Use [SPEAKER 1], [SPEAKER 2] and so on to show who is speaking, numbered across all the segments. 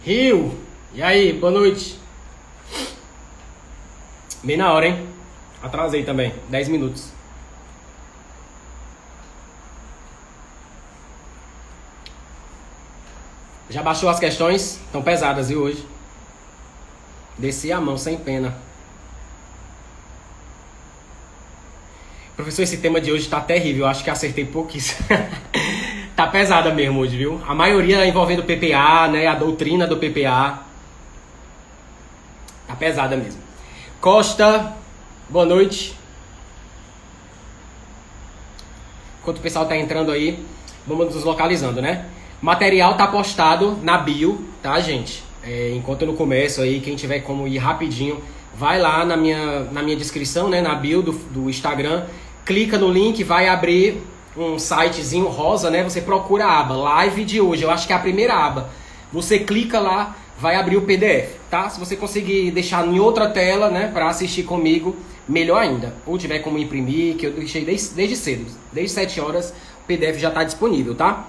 [SPEAKER 1] Rio, e aí, boa noite. Bem na hora, hein? Atrasei também, 10 minutos. Já baixou as questões? Estão pesadas, viu, hoje? Desci a mão sem pena. Professor, esse tema de hoje tá terrível. Eu acho que acertei pouquíssimo. Tá pesada mesmo hoje, viu? A maioria envolvendo o PPA, né? A doutrina do PPA. Tá pesada mesmo. Costa, boa noite. Enquanto o pessoal tá entrando aí, vamos nos localizando, né? Material tá postado na bio, tá, gente? Enquanto eu não começo aí, quem tiver como ir rapidinho, vai lá na minha descrição, né? Na bio do Instagram. Clica no link, vai abrir um sitezinho rosa, né? Você procura a aba Live de hoje, eu acho que é a primeira aba. Você clica lá, vai abrir o PDF, tá? Se você conseguir deixar em outra tela, né, para assistir comigo, melhor ainda. Ou tiver como imprimir, que eu deixei desde cedo, desde 7 horas, o PDF já está disponível, tá?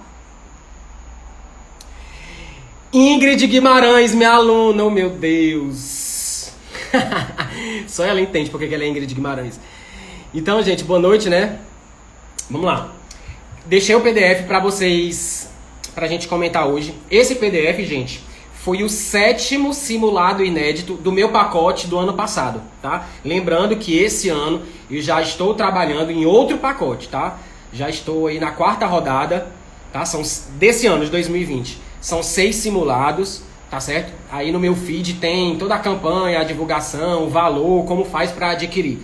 [SPEAKER 1] Ingrid Guimarães, minha aluna, oh meu Deus. Só ela entende porque ela é Ingrid Guimarães. Então, gente, boa noite, né? Vamos lá. Deixei o PDF para vocês, pra gente comentar hoje. Esse PDF, gente, foi o 7º simulado inédito do meu pacote do ano passado, tá? Lembrando que esse ano eu já estou trabalhando em outro pacote, tá? Já estou aí na 4ª rodada, tá? São desse ano, de 2020. São 6 simulados, tá certo? Aí no meu feed tem toda a campanha, a divulgação, o valor, como faz para adquirir.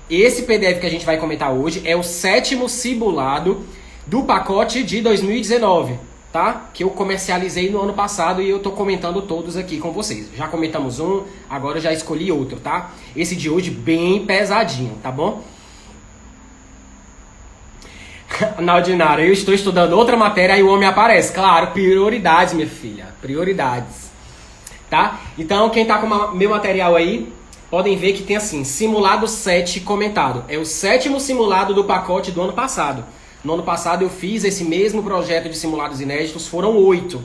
[SPEAKER 1] Esse PDF que a gente vai comentar hoje é o 7º simulado do pacote de 2019, tá? Que eu comercializei no ano passado e eu tô comentando todos aqui com vocês. Já comentamos um, agora eu já escolhi outro, tá? Esse de hoje bem pesadinho, tá bom? Naldinara, eu estou estudando outra matéria e o homem aparece. Claro, prioridades, minha filha. Prioridades. Tá? Então, quem tá com meu material aí, podem ver que tem assim, simulado 7 comentado. É o 7º simulado do pacote do ano passado. No ano passado eu fiz esse mesmo projeto de simulados inéditos, foram 8.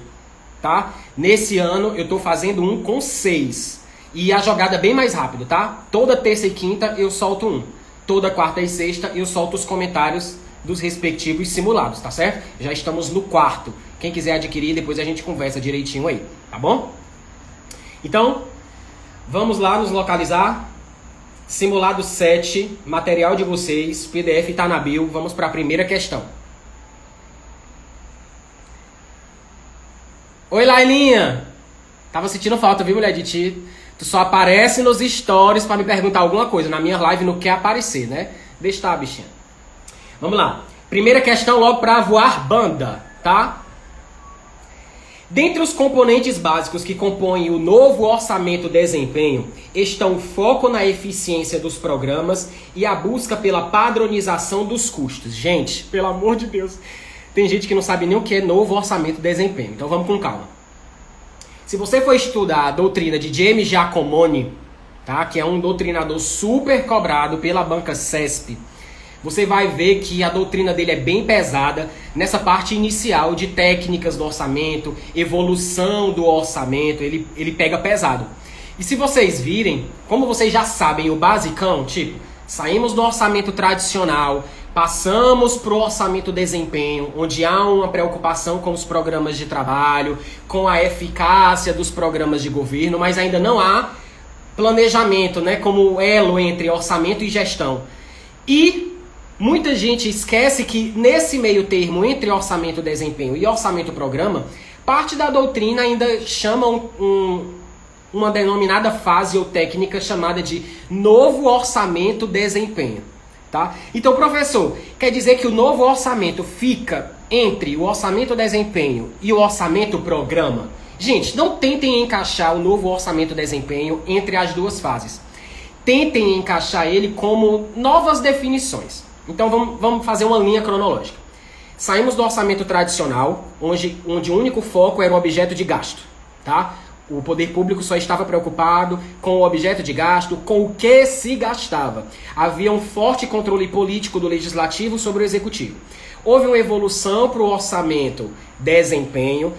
[SPEAKER 1] Tá? Nesse ano eu tô fazendo um com 6. E a jogada é bem mais rápido, tá? Toda terça e quinta eu solto um. Toda quarta e sexta eu solto os comentários dos respectivos simulados, tá certo? Já estamos no 4º. Quem quiser adquirir, depois a gente conversa direitinho aí, tá bom? Então, vamos lá nos localizar. Simulado 7, material de vocês, PDF tá na bio. Vamos para a primeira questão. Oi, Lailinha! Tava sentindo falta, viu, mulher de ti? Tu só aparece nos stories para me perguntar alguma coisa. Na minha live não quer aparecer, né? Deixa estar, bichinha. Vamos lá. Primeira questão logo para voar banda, tá? Dentre os componentes básicos que compõem o novo orçamento desempenho estão o foco na eficiência dos programas e a busca pela padronização dos custos. Gente, pelo amor de Deus, tem gente que não sabe nem o que é novo orçamento desempenho. Então vamos com calma. Se você for estudar a doutrina de James Giacomoni, tá? Que é um doutrinador super cobrado pela banca CESP, você vai ver que a doutrina dele é bem pesada nessa parte inicial de técnicas do orçamento, evolução do orçamento, ele pega pesado. E se vocês virem, como vocês já sabem o basicão, tipo, saímos do orçamento tradicional, passamos para o orçamento desempenho, onde há uma preocupação com os programas de trabalho, com a eficácia dos programas de governo, mas ainda não há planejamento, né, como elo entre orçamento e gestão. E muita gente esquece que nesse meio termo entre orçamento desempenho e orçamento programa, parte da doutrina ainda chama uma denominada fase ou técnica chamada de novo orçamento desempenho. Tá? Então, professor, quer dizer que o novo orçamento fica entre o orçamento desempenho e o orçamento programa? Gente, não tentem encaixar o novo orçamento desempenho entre as duas fases. Tentem encaixar ele como novas definições. Então vamos fazer uma linha cronológica. Saímos do orçamento tradicional, onde o único foco era o objeto de gasto. Tá? O poder público só estava preocupado com o objeto de gasto, com o que se gastava. Havia um forte controle político do legislativo sobre o executivo. Houve uma evolução para o orçamento-desempenho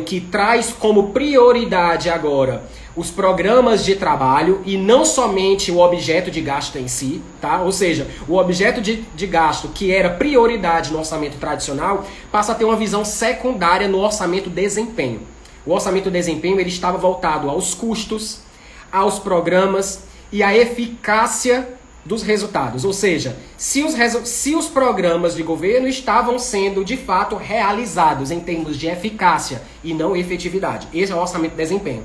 [SPEAKER 1] que traz como prioridade agora os programas de trabalho e não somente o objeto de gasto em si, tá? Ou seja, o objeto de gasto que era prioridade no orçamento tradicional passa a ter uma visão secundária no orçamento-desempenho. O orçamento-desempenho ele estava voltado aos custos, aos programas e à eficácia dos resultados. Ou seja, se os programas de governo estavam sendo de fato realizados em termos de eficácia e não efetividade. Esse é o orçamento-desempenho.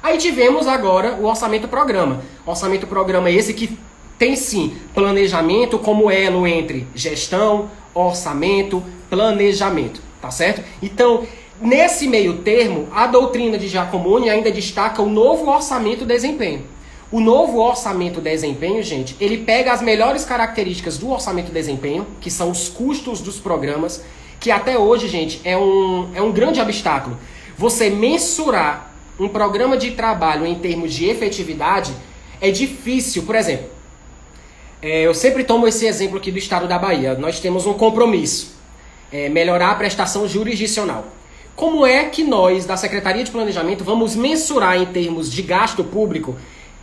[SPEAKER 1] Aí tivemos agora o orçamento-programa. Orçamento-programa esse que tem sim planejamento como elo entre gestão, orçamento, planejamento, tá certo? Então, nesse meio termo, a doutrina de Giacomoni ainda destaca o novo orçamento-desempenho. O novo orçamento-desempenho, gente, ele pega as melhores características do orçamento-desempenho, que são os custos dos programas, que até hoje, gente, é um grande obstáculo. Você mensurar um programa de trabalho em termos de efetividade é difícil. Por exemplo, eu sempre tomo esse exemplo aqui do estado da Bahia. Nós temos um compromisso, melhorar a prestação jurisdicional. Como é que nós, da Secretaria de Planejamento, vamos mensurar em termos de gasto público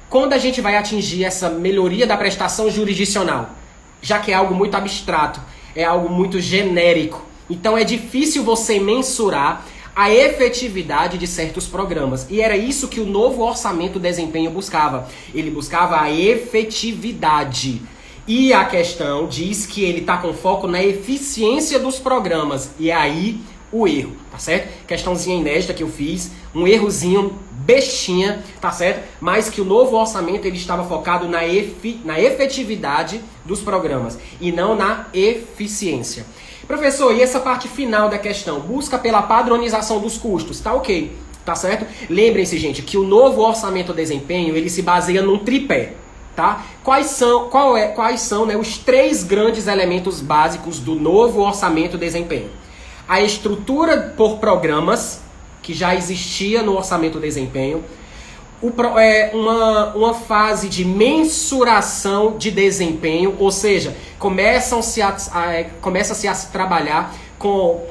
[SPEAKER 1] quando a gente vai atingir essa melhoria da prestação jurisdicional? Já que é algo muito abstrato, é algo muito genérico. Então é difícil você mensurar a efetividade de certos programas. E era isso que o novo orçamento-desempenho buscava. Ele buscava a efetividade. E a questão diz que ele está com foco na eficiência dos programas. E aí o erro, tá certo? Questãozinha inédita que eu fiz, um errozinho bestinha, tá certo? Mas que o novo orçamento ele estava focado na efetividade dos programas e não na eficiência. Professor, e essa parte final da questão? Busca pela padronização dos custos. Tá ok, tá certo? Lembrem-se, gente, que o novo orçamento-desempenho, ele se baseia num tripé, tá? Quais são, né, os 3 grandes elementos básicos do novo orçamento-desempenho? A estrutura por programas, que já existia no orçamento-desempenho, uma fase de mensuração de desempenho, ou seja, começa-se a se trabalhar com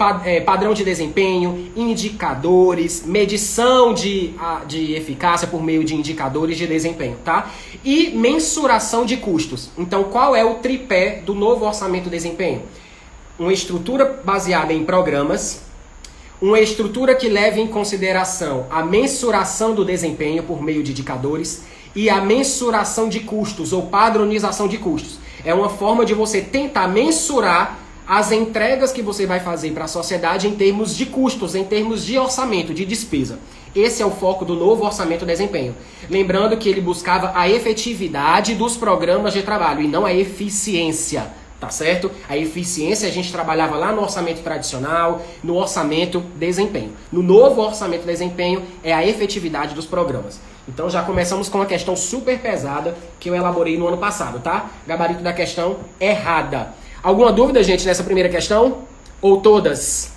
[SPEAKER 1] padrão de desempenho, indicadores, medição de eficácia por meio de indicadores de desempenho, tá? E mensuração de custos. Então, qual é o tripé do novo orçamento-desempenho? Uma estrutura baseada em programas, uma estrutura que leve em consideração a mensuração do desempenho por meio de indicadores e a mensuração de custos ou padronização de custos. É uma forma de você tentar mensurar as entregas que você vai fazer para a sociedade em termos de custos, em termos de orçamento, de despesa. Esse é o foco do novo orçamento-desempenho. Lembrando que ele buscava a efetividade dos programas de trabalho e não a eficiência. Tá certo? A eficiência a gente trabalhava lá no orçamento tradicional, no orçamento-desempenho. No novo orçamento-desempenho é a efetividade dos programas. Então já começamos com uma questão super pesada que eu elaborei no ano passado, tá? Gabarito da questão errada. Alguma dúvida, gente, nessa primeira questão? Ou todas?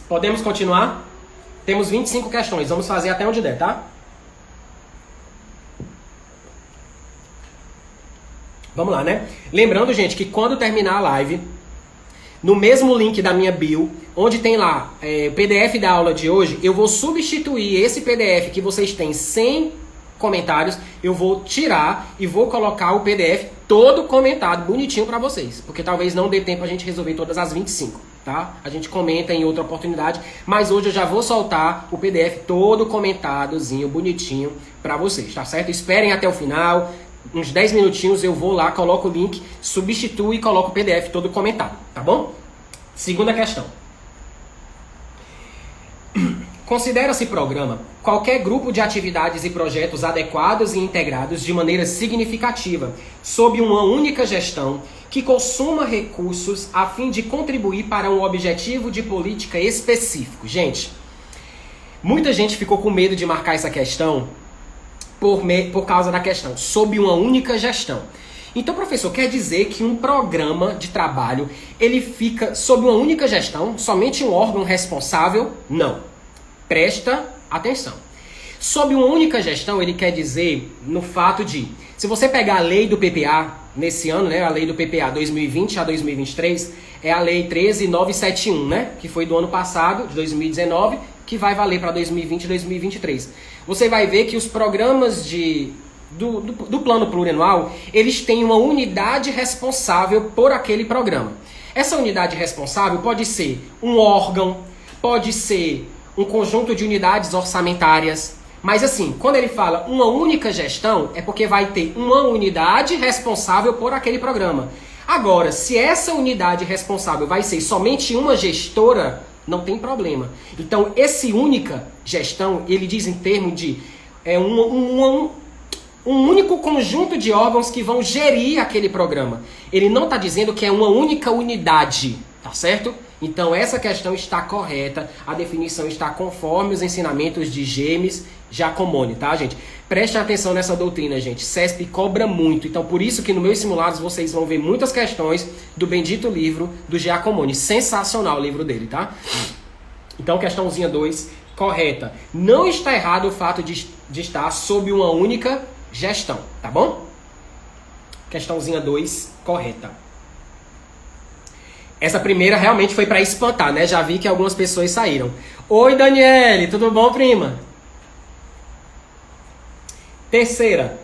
[SPEAKER 1] Podemos continuar? Temos 25 questões, vamos fazer até onde der, tá? Vamos lá, né? Lembrando, gente, que quando terminar a live, no mesmo link da minha bio, onde tem lá o PDF da aula de hoje, eu vou substituir esse PDF que vocês têm sem comentários, eu vou tirar e vou colocar o PDF todo comentado, bonitinho pra vocês. Porque talvez não dê tempo a gente resolver todas as 25, tá? A gente comenta em outra oportunidade, mas hoje eu já vou soltar o PDF todo comentadozinho, bonitinho pra vocês, tá certo? Esperem até o final. Uns 10 minutinhos eu vou lá, coloco o link, substituo e coloco o PDF todo comentado, tá bom? Segunda questão. Considera-se programa qualquer grupo de atividades e projetos adequados e integrados de maneira significativa, sob uma única gestão, que consuma recursos a fim de contribuir para um objetivo de política específico. Gente, muita gente ficou com medo de marcar essa questão por causa da questão, sob uma única gestão. Então, professor, quer dizer que um programa de trabalho, ele fica sob uma única gestão, somente um órgão responsável? Não. Presta atenção. Sob uma única gestão, ele quer dizer no fato de, se você pegar a lei do PPA, nesse ano, né, a lei do PPA 2020 a 2023, é a lei 13971, né, que foi do ano passado, de 2019, que vai valer para 2020 e 2023. Você vai ver que os programas do plano plurianual, eles têm uma unidade responsável por aquele programa. Essa unidade responsável pode ser um órgão, pode ser um conjunto de unidades orçamentárias, mas assim, quando ele fala uma única gestão, é porque vai ter uma unidade responsável por aquele programa. Agora, se essa unidade responsável vai ser somente uma gestora, não tem problema. Então, esse única gestão, ele diz em termos de um único conjunto de órgãos que vão gerir aquele programa. Ele não está dizendo que é uma única unidade, tá certo? Então, essa questão está correta, a definição está conforme os ensinamentos de James Giacomoni, tá, gente? Prestem atenção nessa doutrina, gente. CESP cobra muito, então por isso que no meus simulados vocês vão ver muitas questões do bendito livro do Giacomoni. Sensacional o livro dele, tá? Então, questãozinha 2, correta. Não está errado o fato de estar sob uma única gestão, tá bom? Questãozinha 2, correta. Essa primeira realmente foi para espantar, né? Já vi que algumas pessoas saíram. Oi, Daniele, tudo bom, prima? Terceira.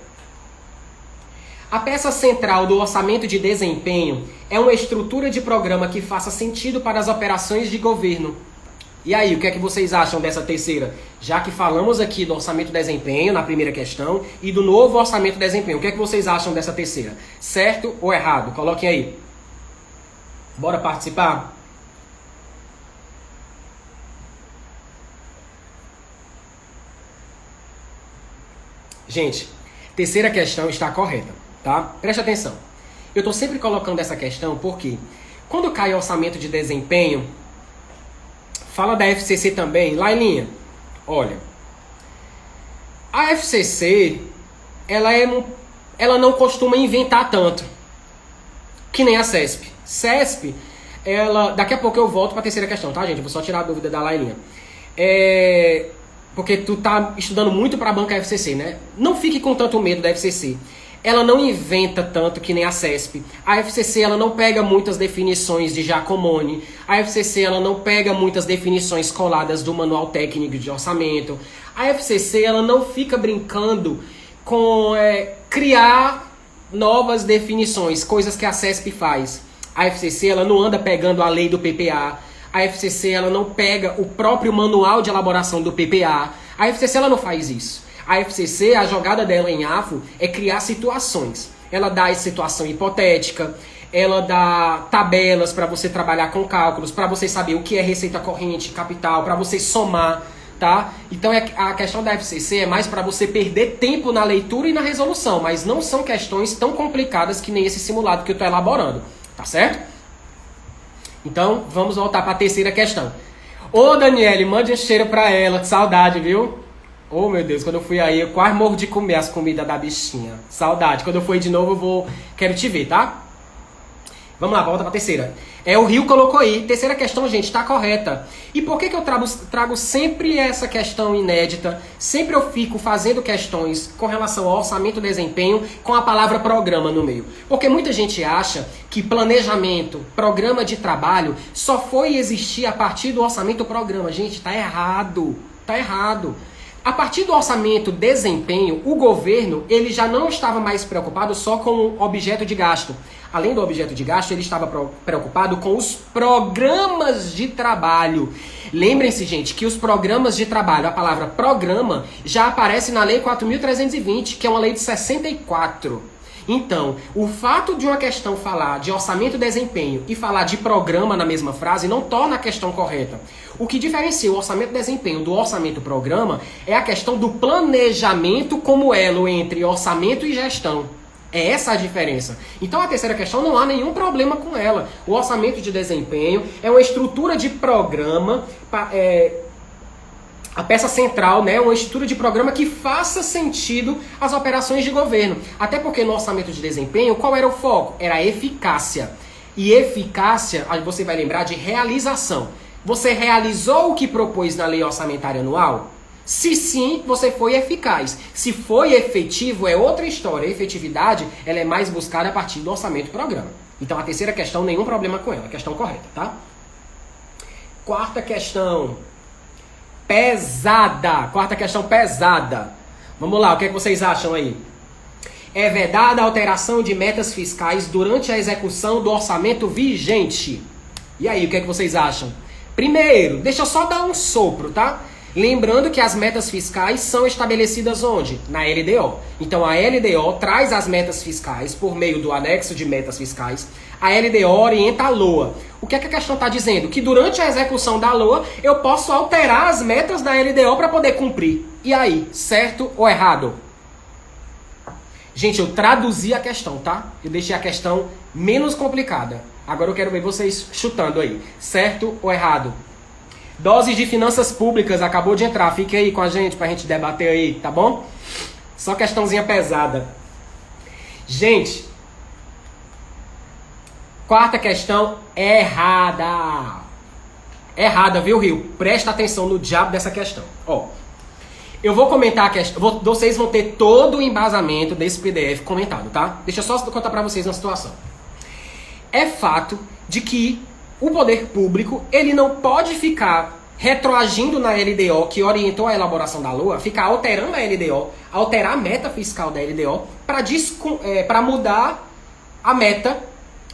[SPEAKER 1] A peça central do orçamento de desempenho é uma estrutura de programa que faça sentido para as operações de governo. E aí, o que é que vocês acham dessa terceira? Já que falamos aqui do orçamento de desempenho na primeira questão e do novo orçamento de desempenho, o que é que vocês acham dessa terceira? Certo ou errado? Coloquem aí. Bora participar? Gente, terceira questão está correta, tá? Preste atenção. Eu estou sempre colocando essa questão porque quando cai orçamento de desempenho, fala da FCC também. Lailinha, olha, a FCC, ela não costuma inventar tanto, que nem a CESP. CESP, daqui a pouco eu volto para a terceira questão, tá, gente? Eu vou só tirar a dúvida da Lailinha. Porque tu tá estudando muito para a banca FCC, né? Não fique com tanto medo da FCC. Ela não inventa tanto que nem a CESP. A FCC, ela não pega muitas definições de Giacomoni. A FCC, ela não pega muitas definições coladas do Manual Técnico de Orçamento. A FCC, ela não fica brincando com criar novas definições, coisas que a CESP faz. A FCC, ela não anda pegando a lei do PPA. A FCC, ela não pega o próprio manual de elaboração do PPA. A FCC, ela não faz isso. A FCC, a jogada dela em AFO é criar situações. Ela dá a situação hipotética, ela dá tabelas para você trabalhar com cálculos, para você saber o que é receita corrente, capital, para você somar, tá? Então a questão da FCC é mais para você perder tempo na leitura e na resolução, mas não são questões tão complicadas que nem esse simulado que eu estou elaborando, tá certo? Então, vamos voltar para a terceira questão. Ô, Daniele, mande um cheiro para ela, que saudade, viu? Oh, meu Deus, quando eu fui aí, eu quase morro de comer as comidas da bichinha. Saudade. Quando eu for de novo, quero te ver, tá? Vamos lá, volta pra terceira. O Rio colocou aí. Terceira questão, gente, tá correta. E por que eu trago sempre essa questão inédita? Sempre eu fico fazendo questões com relação ao orçamento e desempenho com a palavra programa no meio. Porque muita gente acha que planejamento, programa de trabalho, só foi existir a partir do orçamento programa. Gente, tá errado. Tá errado. A partir do orçamento desempenho, o governo ele já não estava mais preocupado só com o objeto de gasto. Além do objeto de gasto, ele estava preocupado com os programas de trabalho. Lembrem-se, gente, que os programas de trabalho, a palavra programa, já aparece na Lei 4.320, que é uma lei de 64. Então, o fato de uma questão falar de orçamento e desempenho e falar de programa na mesma frase não torna a questão correta. O que diferencia o orçamento e desempenho do orçamento e programa é a questão do planejamento como elo entre orçamento e gestão. É essa a diferença. Então a terceira questão não há nenhum problema com ela. O orçamento de desempenho é uma estrutura de programa a peça central, né, uma estrutura de programa que faça sentido às operações de governo. Até porque no orçamento de desempenho, qual era o foco? Era a eficácia. E eficácia, aí você vai lembrar de realização. Você realizou o que propôs na lei orçamentária anual? Se sim, você foi eficaz. Se foi efetivo, é outra história. A efetividade, ela é mais buscada a partir do orçamento do programa. Então a terceira questão, nenhum problema com ela. Questão correta, tá? Quarta questão. Pesada. Quarta questão pesada. Vamos lá, o que é que vocês acham aí? É vedada a alteração de metas fiscais durante a execução do orçamento vigente. E aí, o que é que vocês acham? Primeiro, deixa eu só dar um sopro, tá? Lembrando que as metas fiscais são estabelecidas onde? Na LDO. Então a LDO traz as metas fiscais por meio do anexo de metas fiscais. A LDO orienta a LOA. O que é que a questão está dizendo? Que durante a execução da LOA eu posso alterar as metas da LDO para poder cumprir. E aí, certo ou errado? Gente, eu traduzi a questão, tá? Eu deixei a questão menos complicada. Agora eu quero ver vocês chutando aí. Certo ou errado? Doses de finanças públicas acabou de entrar. Fique aí com a gente pra gente debater aí, tá bom? Só questãozinha pesada. Gente, quarta questão errada. Errada, viu, Rio? Presta atenção no diabo dessa questão. Ó, eu vou comentar a questão. Vocês vão ter todo o embasamento desse PDF comentado, tá? Deixa eu só contar pra vocês uma situação. É fato de que o poder público, ele não pode ficar retroagindo na LDO, que orientou a elaboração da LOA, ficar alterando a LDO, alterar a meta fiscal da LDO, para mudar a meta.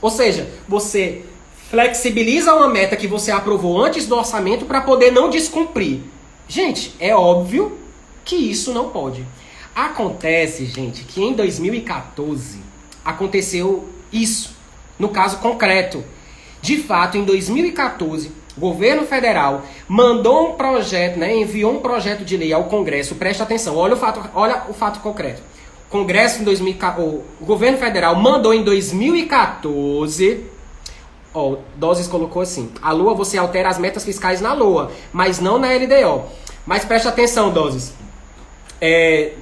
[SPEAKER 1] Ou seja, você flexibiliza uma meta que você aprovou antes do orçamento para poder não descumprir. Gente, é óbvio que isso não pode. Acontece, gente, que em 2014 aconteceu isso, no caso concreto. De fato, em 2014, o governo federal mandou um projeto, né, enviou um projeto de lei ao Congresso. Presta atenção, olha o fato concreto. Congresso em 2014, o governo federal mandou em 2014, ó, Doses colocou assim: a LOA, você altera as metas fiscais na LOA, mas não na LDO. Mas presta atenção, Doses.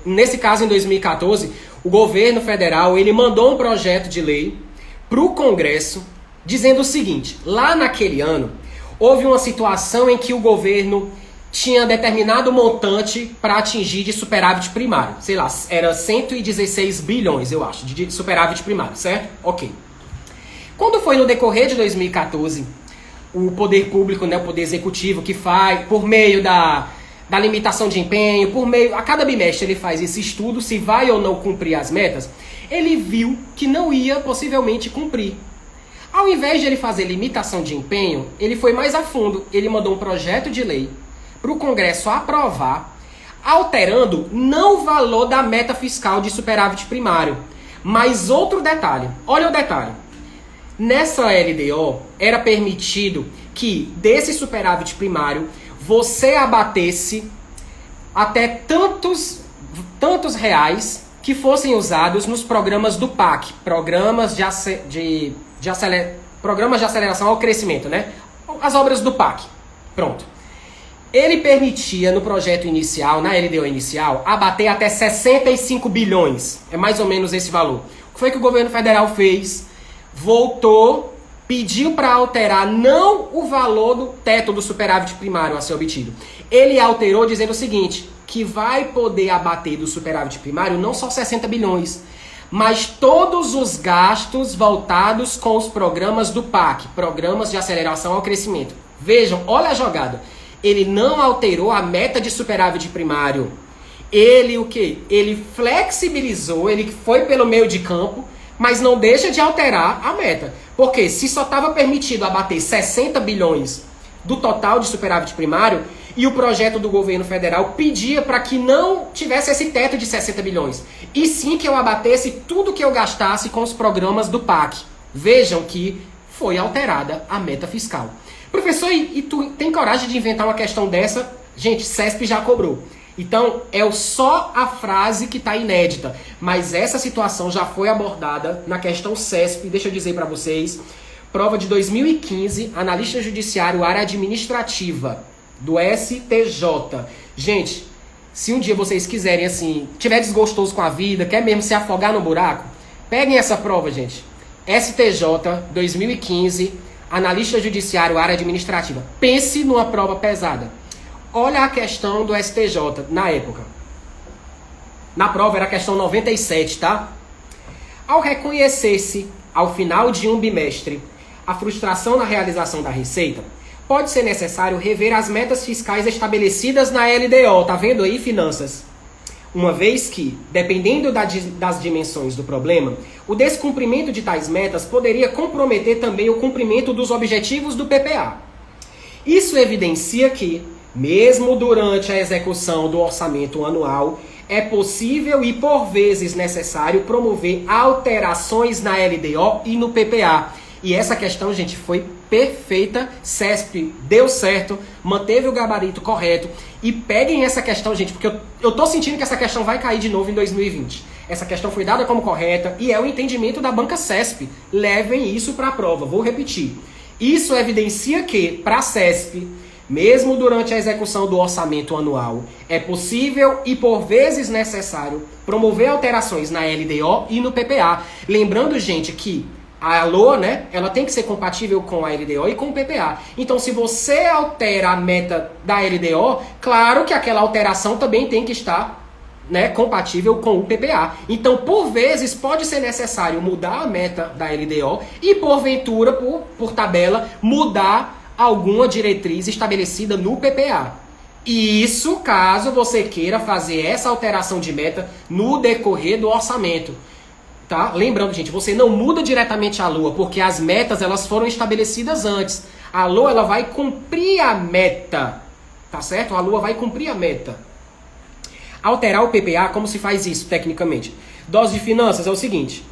[SPEAKER 1] Nesse caso, em 2014, o governo federal, ele mandou um projeto de lei para o Congresso, dizendo o seguinte: lá naquele ano, houve uma situação em que o governo tinha determinado montante para atingir de superávit primário. Sei lá, era 116 bilhões, eu acho, de superávit primário, certo? Ok. Quando foi no decorrer de 2014, o poder público, né, o poder executivo, que faz, por meio da limitação de empenho, a cada bimestre ele faz esse estudo, se vai ou não cumprir as metas, ele viu que não ia possivelmente cumprir. Ao invés de ele fazer limitação de empenho, ele foi mais a fundo. Ele mandou um projeto de lei para o Congresso aprovar, alterando não o valor da meta fiscal de superávit primário, mas outro detalhe. Olha o detalhe. Nessa LDO, era permitido que desse superávit primário você abatesse até tantos reais que fossem usados nos programas do PAC, programas de aceleração ao crescimento, né? As obras do PAC. Pronto. Ele permitia no projeto inicial, na LDO inicial, abater até 65 bilhões. É mais ou menos esse valor. O que foi que o governo federal fez? Voltou, pediu para alterar não o valor do teto do superávit primário a ser obtido. Ele alterou dizendo o seguinte, que vai poder abater do superávit primário não só 60 bilhões, mas todos os gastos voltados com os programas do PAC, programas de aceleração ao crescimento. Vejam, olha a jogada. Ele não alterou a meta de superávit primário. Ele o quê? Ele flexibilizou, ele foi pelo meio de campo, mas não deixa de alterar a meta. Porque se só estava permitido abater 60 bilhões do total de superávit primário, e o projeto do governo federal pedia para que não tivesse esse teto de 60 bilhões. E sim que eu abatesse tudo que eu gastasse com os programas do PAC. Vejam que foi alterada a meta fiscal. Professor, e tu tem coragem de inventar uma questão dessa? Gente, CESP já cobrou. Então, é só a frase que está inédita. Mas essa situação já foi abordada na questão CESP. Deixa eu dizer para vocês. Prova de 2015, analista judiciário, área administrativa. do STJ. Gente, se um dia vocês quiserem, assim, tiver desgostoso com a vida, quer mesmo se afogar no buraco, peguem essa prova, gente. STJ 2015, analista judiciário, área administrativa. Pense numa prova pesada. Olha a questão do STJ na época. Na prova era a questão 97, tá? Ao reconhecer-se, ao final de um bimestre, a frustração na realização da receita, pode ser necessário rever as metas fiscais estabelecidas na LDO. Tá vendo aí, finanças? Uma vez que, dependendo das dimensões do problema, o descumprimento de tais metas poderia comprometer também o cumprimento dos objetivos do PPA. Isso evidencia que, mesmo durante a execução do orçamento anual, é possível e por vezes necessário promover alterações na LDO e no PPA. E essa questão, gente, foi perfeita. CESP deu certo, manteve o gabarito correto. E peguem essa questão, gente, porque eu tô sentindo que essa questão vai cair de novo em 2020. Essa questão foi dada como correta e é o entendimento da banca CESP. Levem isso para a prova. Vou repetir. Isso evidencia que, para a CESP, mesmo durante a execução do orçamento anual, é possível e por vezes necessário promover alterações na LDO e no PPA. Lembrando, gente, que a LOA, né, ela tem que ser compatível com a LDO e com o PPA. Então, se você altera a meta da LDO, claro que aquela alteração também tem que estar, né, compatível com o PPA. Então, por vezes, pode ser necessário mudar a meta da LDO e, porventura, por tabela, mudar alguma diretriz estabelecida no PPA. E isso caso você queira fazer essa alteração de meta no decorrer do orçamento. Tá? Lembrando, gente, você não muda diretamente a LOA, porque as metas elas foram estabelecidas antes. A LOA ela vai cumprir a meta, tá certo? A LOA vai cumprir a meta. Alterar o PPA, como se faz isso tecnicamente? Dose de finanças é o seguinte: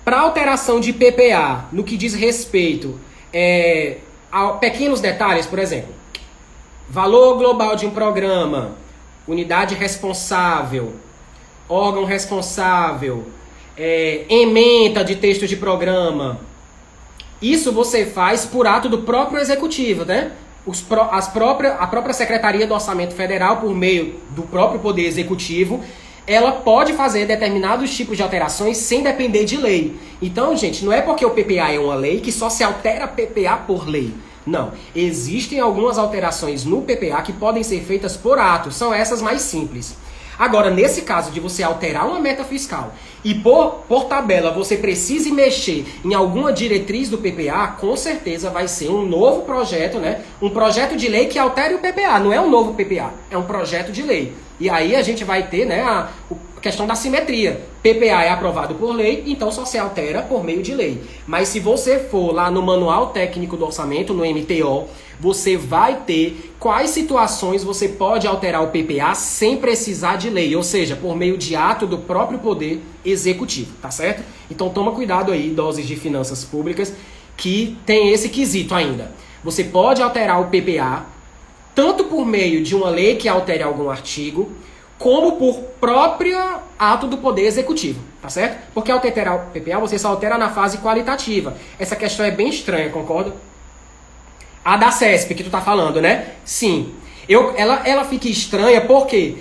[SPEAKER 1] para alteração de PPA, no que diz respeito a pequenos detalhes, por exemplo, valor global de um programa, unidade responsável, órgão responsável, ementa de texto de programa. Isso você faz por ato do próprio executivo, né? A própria Secretaria do Orçamento Federal, por meio do próprio Poder Executivo, ela pode fazer determinados tipos de alterações sem depender de lei. Então, gente, não é porque o PPA é uma lei que só se altera PPA por lei. Não. Existem algumas alterações no PPA que podem ser feitas por ato. São essas mais simples. Agora, nesse caso de você alterar uma meta fiscal e por tabela você precise mexer em alguma diretriz do PPA, com certeza vai ser um novo projeto, né? Um projeto de lei que altere o PPA. Não é um novo PPA, é um projeto de lei. E aí a gente vai ter, né, a questão da simetria. PPA é aprovado por lei, então só se altera por meio de lei. Mas se você for lá no Manual Técnico do Orçamento, no MTO, você vai ter quais situações você pode alterar o PPA sem precisar de lei, ou seja, por meio de ato do próprio Poder Executivo, tá certo? Então toma cuidado aí, doses de finanças públicas, que tem esse quesito ainda. Você pode alterar o PPA tanto por meio de uma lei que altere algum artigo, como por próprio ato do Poder Executivo, tá certo? Porque ao alterar o PPA, você só altera na fase qualitativa. Essa questão é bem estranha, concorda? A da CESP que tu tá falando, né? Sim. Ela fica estranha por quê?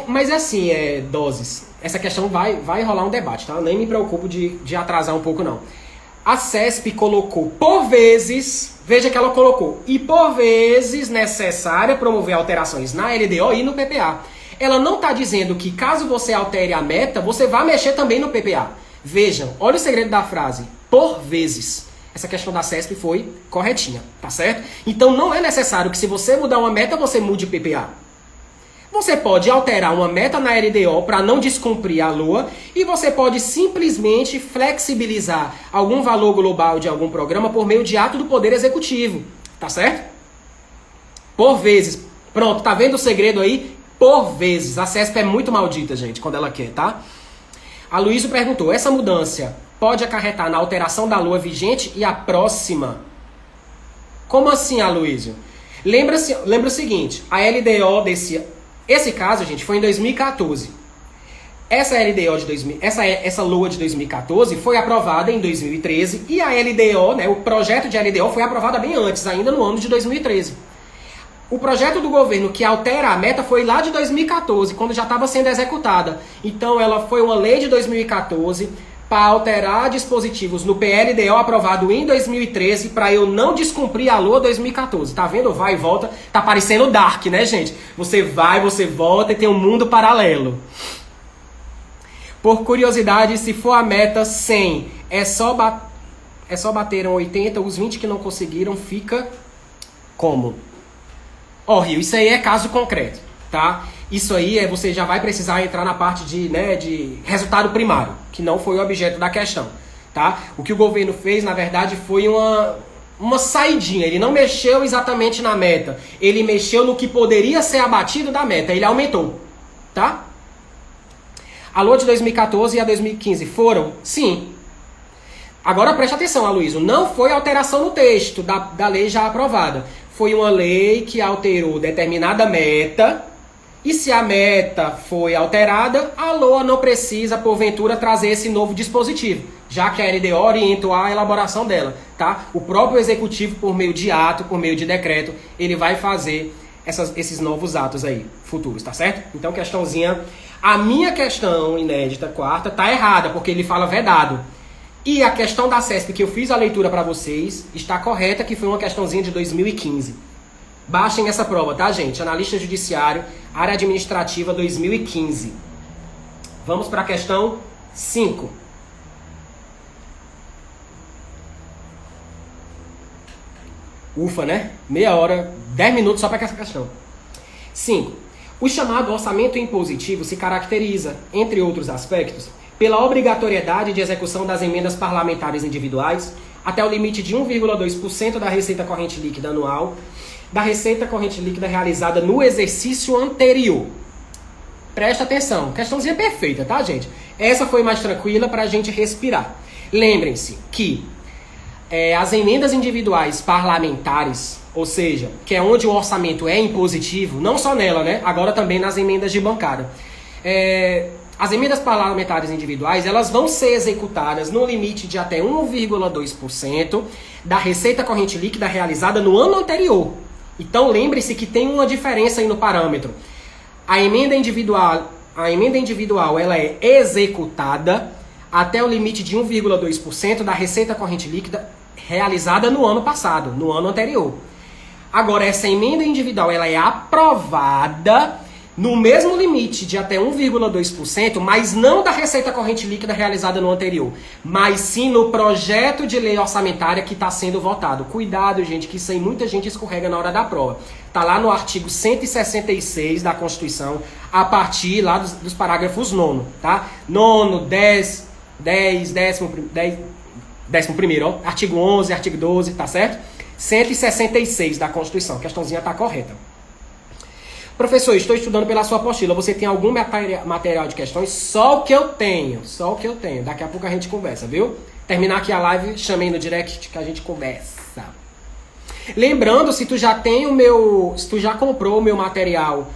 [SPEAKER 1] Mas assim, doses. Essa questão vai rolar um debate, tá? Eu nem me preocupo de atrasar um pouco, não. A CESP colocou por vezes, veja que ela colocou, e por vezes necessária promover alterações na LDO e no PPA. Ela não está dizendo que caso você altere a meta, você vai mexer também no PPA. Vejam, olha o segredo da frase, por vezes. Essa questão da CESP foi corretinha, tá certo? Então não é necessário que se você mudar uma meta, você mude o PPA. Você pode alterar uma meta na LDO para não descumprir a LOA e você pode simplesmente flexibilizar algum valor global de algum programa por meio de ato do Poder Executivo, tá certo? Por vezes. Pronto, tá vendo o segredo aí? Por vezes. A CESP é muito maldita, gente, quando ela quer, tá? A Luísa perguntou, essa mudança pode acarretar na alteração da LOA vigente e a próxima? Como assim, Aloysio? Lembra o seguinte, a LDO esse caso, gente, foi em 2014. Essa LOA de 2014 foi aprovada em 2013 e a LDO, né, o projeto de LDO foi aprovado bem antes, ainda no ano de 2013. O projeto do governo que altera a meta foi lá de 2014, quando já estava sendo executada. Então ela foi uma lei de 2014 para alterar dispositivos no PLDO aprovado em 2013 para eu não descumprir a LOA 2014. Tá vendo? Vai e volta. Tá parecendo Dark, né, gente? Você vai, você volta e tem um mundo paralelo. Por curiosidade, se for a meta 100, é só bateram 80, os 20 que não conseguiram fica como? Ó, Rio, isso aí é caso concreto, tá? Isso aí você já vai precisar entrar na parte de resultado primário, que não foi o objeto da questão, tá? O que o governo fez, na verdade, foi uma saidinha. Ele não mexeu exatamente na meta. Ele mexeu no que poderia ser abatido da meta. Ele aumentou, tá? A LOA de 2014 e a 2015 foram? Sim. Agora preste atenção, Aloysio. Não foi alteração no texto da lei já aprovada. Foi uma lei que alterou determinada meta. E se a meta foi alterada, a LOA não precisa, porventura, trazer esse novo dispositivo, já que a LDO orientou a elaboração dela, tá? O próprio executivo, por meio de ato, por meio de decreto, ele vai fazer esses novos atos aí, futuros, tá certo? Então, questãozinha... A minha questão inédita, quarta, tá errada, porque ele fala vedado. E a questão da CESP, que eu fiz a leitura para vocês, está correta, que foi uma questãozinha de 2015. Baixem essa prova, tá, gente? Analista judiciário, área administrativa 2015. Vamos para a questão 5. Ufa, né? Meia hora, 10 minutos só para essa questão. 5. O chamado orçamento impositivo se caracteriza, entre outros aspectos, pela obrigatoriedade de execução das emendas parlamentares individuais até o limite de 1,2% da receita corrente líquida anual da receita corrente líquida realizada no exercício anterior. Presta atenção, questãozinha perfeita, tá, gente? Essa foi mais tranquila para a gente respirar. Lembrem-se que as emendas individuais parlamentares, ou seja, que é onde o orçamento é impositivo, não só nela, né? Agora também nas emendas de bancada. As emendas parlamentares individuais, elas vão ser executadas no limite de até 1,2% da receita corrente líquida realizada no ano anterior. Então lembre-se que tem uma diferença aí no parâmetro. A emenda individual ela é executada até o limite de 1,2% da receita corrente líquida realizada no ano passado, no ano anterior. Agora, essa emenda individual ela é aprovada no mesmo limite de até 1,2%, mas não da receita corrente líquida realizada no anterior, mas sim no projeto de lei orçamentária que está sendo votado. Cuidado, gente, que isso aí muita gente escorrega na hora da prova. Está lá no artigo 166 da Constituição, a partir lá dos parágrafos 9º, tá? 9º, 10, 11º, ó, artigo 11, artigo 12, tá certo? 166 da Constituição, a questãozinha está correta. Professor, estou estudando pela sua apostila. Você tem algum material de questões? Só o que eu tenho. Só o que eu tenho. Daqui a pouco a gente conversa, viu? Terminar aqui a live, chamei no direct que a gente conversa. Lembrando, se tu já comprou o meu material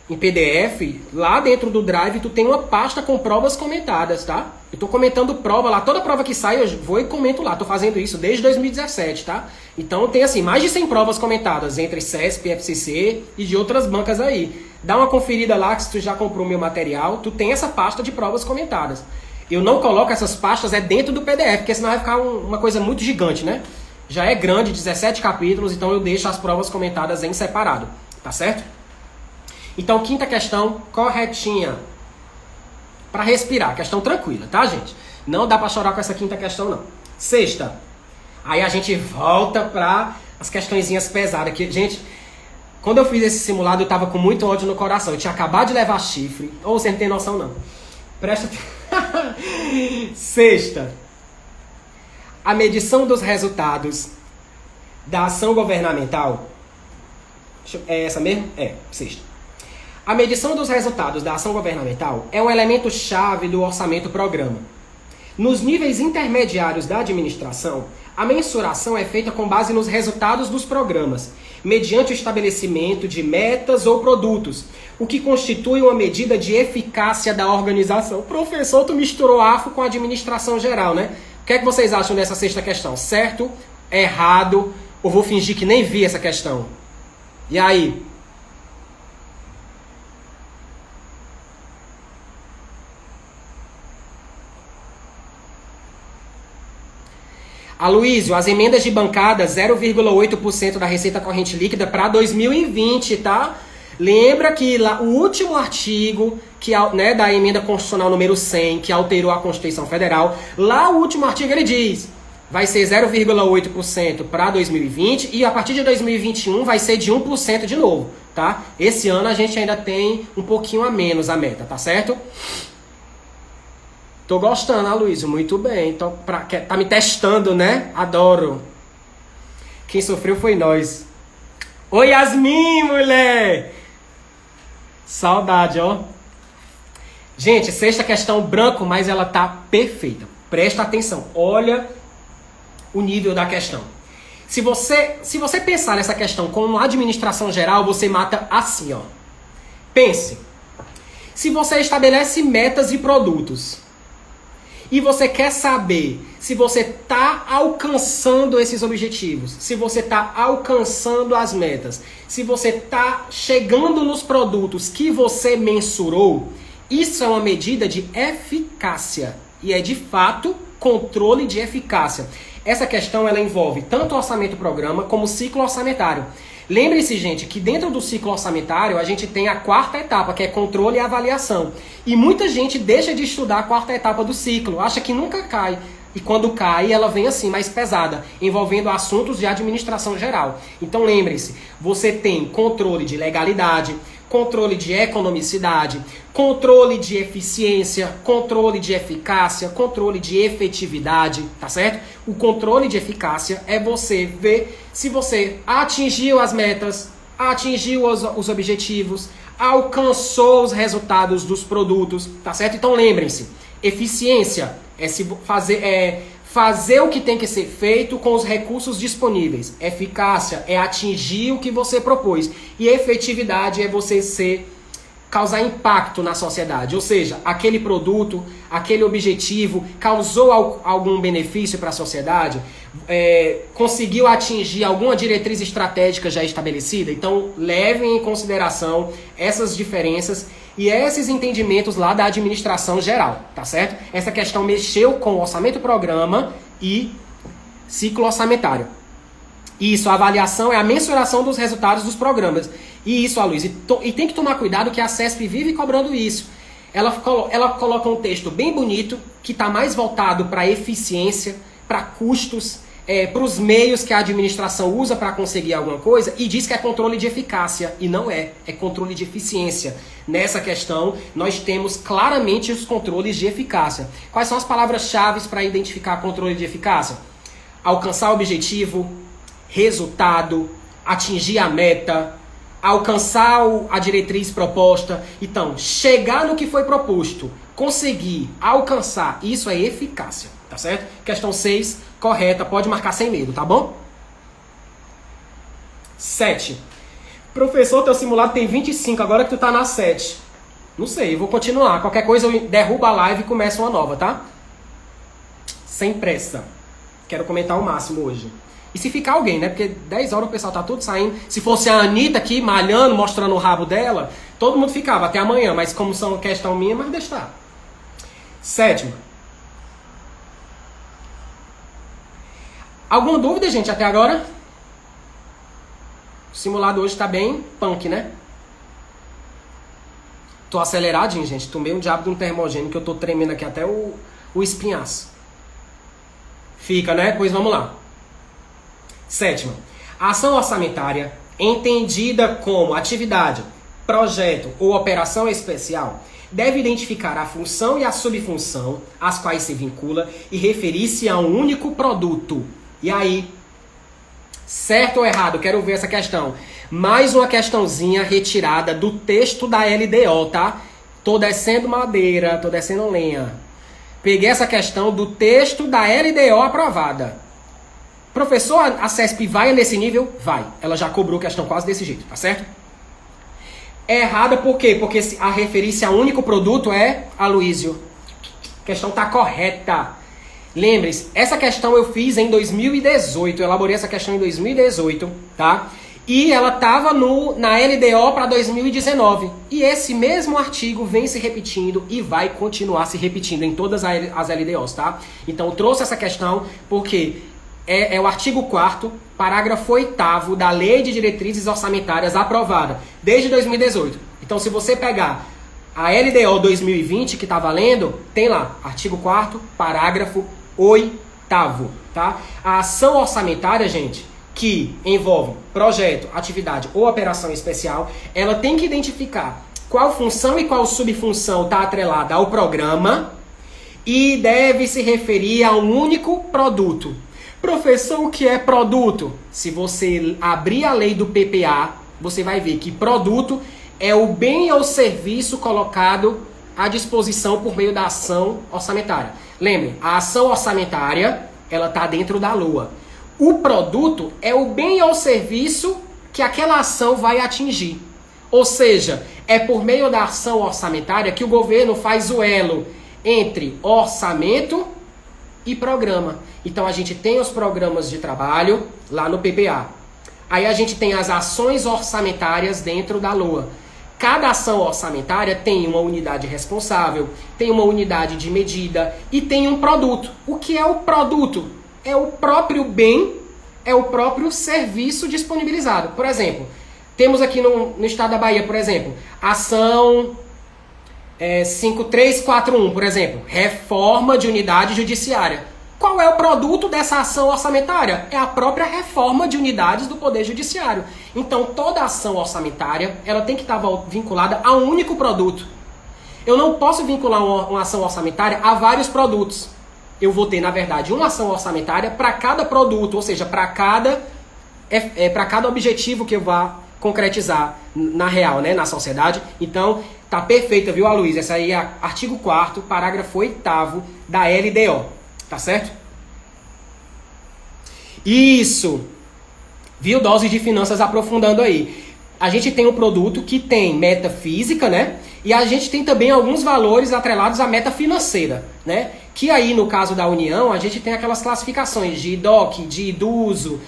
[SPEAKER 1] em PDF, lá dentro do Drive tu tem uma pasta com provas comentadas, tá? Eu tô comentando prova lá, toda prova que sai eu vou e comento lá. Tô fazendo isso desde 2017, tá? Então tem assim, mais de 100 provas comentadas entre CESP, FCC e de outras bancas aí. Dá uma conferida lá que se tu já comprou o meu material, tu tem essa pasta de provas comentadas. Eu não coloco essas pastas dentro do PDF, porque senão vai ficar uma coisa muito gigante, né? Já é grande, 17 capítulos, então eu deixo as provas comentadas em separado, tá certo? Então, quinta questão, corretinha. Para respirar, questão tranquila, tá, gente? Não dá para chorar com essa quinta questão, não. Sexta. Aí a gente volta para as questõezinhas pesadas. Que, gente, quando eu fiz esse simulado, eu tava com muito ódio no coração. Eu tinha acabado de levar chifre. Ou você não tem noção, não. Presta atenção. Sexta. A medição dos resultados da ação governamental. É essa mesmo? É, sexta. A medição dos resultados da ação governamental é um elemento-chave do orçamento-programa. Nos níveis intermediários da administração, a mensuração é feita com base nos resultados dos programas, mediante o estabelecimento de metas ou produtos, o que constitui uma medida de eficácia da organização. Professor, tu misturou AFO com a administração geral, né? O que é que vocês acham dessa sexta questão? Certo? Errado? Ou vou fingir que nem vi essa questão? E aí? Aloysio, as emendas de bancada 0,8% da receita corrente líquida para 2020, tá? Lembra que lá, o último artigo que, né, da emenda constitucional número 100, que alterou a Constituição Federal, lá o último artigo ele diz, vai ser 0,8% para 2020 e a partir de 2021 vai ser de 1% de novo, tá? Esse ano a gente ainda tem um pouquinho a menos a meta, tá certo? Tô gostando, Aloysio, muito bem. Tá me testando, né? Adoro. Quem sofreu foi nós. Oi, Yasmin, mulher! Saudade, ó. Gente, sexta questão branco, mas ela tá perfeita. Presta atenção. Olha o nível da questão. Se você pensar nessa questão como administração geral, você mata assim, ó. Pense. Se você estabelece metas e produtos e você quer saber se você está alcançando esses objetivos, se você está alcançando as metas, se você está chegando nos produtos que você mensurou, isso é uma medida de eficácia. E é, de fato, controle de eficácia. Essa questão ela envolve tanto o orçamento-programa como o ciclo orçamentário. Lembre-se, gente, que dentro do ciclo orçamentário a gente tem a quarta etapa, que é controle e avaliação. E muita gente deixa de estudar a quarta etapa do ciclo, acha que nunca cai. E quando cai, ela vem assim, mais pesada, envolvendo assuntos de administração geral. Então lembre-se, você tem controle de legalidade, controle de economicidade, controle de eficiência, controle de eficácia, controle de efetividade, tá certo? O controle de eficácia é você ver se você atingiu as metas, atingiu os objetivos, alcançou os resultados dos produtos, tá certo? Então lembrem-se, eficiência é fazer o que tem que ser feito com os recursos disponíveis. Eficácia é atingir o que você propôs. E efetividade é você causar impacto na sociedade. Ou seja, aquele produto, aquele objetivo causou algum benefício para a sociedade, conseguiu atingir alguma diretriz estratégica já estabelecida. Então, levem em consideração essas diferenças e esses entendimentos lá da administração geral, tá certo? Essa questão mexeu com o orçamento-programa e ciclo orçamentário. Isso, a avaliação é a mensuração dos resultados dos programas. E isso, Aloysio, e tem que tomar cuidado que a CESP vive cobrando isso. Ela coloca um texto bem bonito, que está mais voltado para eficiência, para custos, para os meios que a administração usa para conseguir alguma coisa, e diz que é controle de eficácia, e não é controle de eficiência. Nessa questão, nós temos claramente os controles de eficácia. Quais são as palavras-chave para identificar controle de eficácia? Alcançar o objetivo, resultado, atingir a meta, alcançar a diretriz proposta. Então, chegar no que foi proposto, conseguir, alcançar, isso é eficácia, tá certo? Questão 6, correta, pode marcar sem medo, tá bom? 7. Professor, teu simulado tem 25, agora que tu tá na 7. Não sei, eu vou continuar. Qualquer coisa eu derrubo a live e começo uma nova, tá? Sem pressa. Quero comentar o máximo hoje. E se ficar alguém, né? Porque 10 horas o pessoal tá tudo saindo. Se fosse a Anitta aqui, malhando, mostrando o rabo dela, todo mundo ficava até amanhã. Mas como são questão minha, mas deixa estar. 7. Alguma dúvida, gente, até agora? O simulado hoje tá bem punk, né? Tô aceleradinho, gente. Tomei um diabo de um termogênio que eu tô tremendo aqui até o espinhaço. Fica, né? Pois vamos lá. 7. A ação orçamentária, entendida como atividade, projeto ou operação especial, deve identificar a função e a subfunção às quais se vincula e referir-se a um único produto. E aí, certo ou errado? Quero ver essa questão. Mais uma questãozinha retirada do texto da LDO, tá? Tô descendo madeira, tô descendo lenha. Peguei essa questão do texto da LDO aprovada. Professor, a CESP vai nesse nível? Vai. Ela já cobrou questão quase desse jeito, tá certo? É errada por quê? Porque a referir-se a um único produto é, Aloysio, a questão tá correta. Lembre-se, essa questão eu fiz em 2018, eu elaborei essa questão em 2018, tá? E ela estava na LDO para 2019. E esse mesmo artigo vem se repetindo e vai continuar se repetindo em todas as LDOs, tá? Então eu trouxe essa questão porque é o artigo 4º, parágrafo 8º da Lei de Diretrizes Orçamentárias aprovada desde 2018. Então se você pegar a LDO 2020 que está valendo, tem lá, artigo 4º, parágrafo 8º, tá? A ação orçamentária, gente, que envolve projeto, atividade ou operação especial, ela tem que identificar qual função e qual subfunção está atrelada ao programa e deve se referir a um único produto. Professor, o que é produto? Se você abrir a lei do PPA, você vai ver que produto é o bem ou serviço colocado à disposição por meio da ação orçamentária. Lembre, a ação orçamentária, ela está dentro da LOA. O produto é o bem ou serviço que aquela ação vai atingir. Ou seja, é por meio da ação orçamentária que o governo faz o elo entre orçamento e programa. Então a gente tem os programas de trabalho lá no PPA. Aí a gente tem as ações orçamentárias dentro da LOA. Cada ação orçamentária tem uma unidade responsável, tem uma unidade de medida e tem um produto. O que é o produto? É o próprio bem, é o próprio serviço disponibilizado. Por exemplo, temos aqui no estado da Bahia, por exemplo, ação 5341, por exemplo, reforma de unidade judiciária. Qual é o produto dessa ação orçamentária? É a própria reforma de unidades do Poder Judiciário. Então, toda ação orçamentária, ela tem que estar vinculada a um único produto. Eu não posso vincular uma ação orçamentária a vários produtos. Eu vou ter, na verdade, uma ação orçamentária para cada produto, ou seja, para cada objetivo que eu vá concretizar na real, né, na sociedade. Então, tá perfeita, viu, Aloysio? Essa aí é artigo 4º, parágrafo 8º da LDO. Tá certo? Isso! Viu? Doses de finanças aprofundando aí. A gente tem um produto que tem meta física, né? E a gente tem também alguns valores atrelados à meta financeira, né? Que aí, no caso da União, a gente tem aquelas classificações de IDOC, de idoso,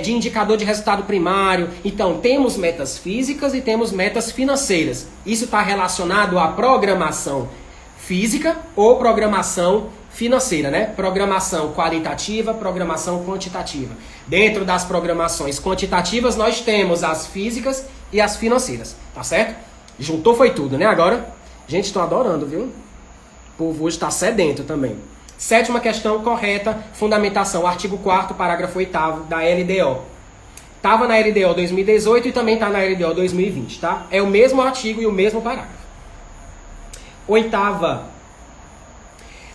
[SPEAKER 1] de indicador de resultado primário. Então, temos metas físicas e temos metas financeiras. Isso está relacionado à programação física ou programação financeira, né? Programação qualitativa, programação quantitativa. Dentro das programações quantitativas, nós temos as físicas e as financeiras, tá certo? Juntou foi tudo, né? Agora, gente, estou adorando, viu? O povo hoje está sedento também. Sétima questão correta, fundamentação, artigo 4º, parágrafo 8º da LDO. Estava na LDO 2018 e também está na LDO 2020, tá? É o mesmo artigo e o mesmo parágrafo. Oitava.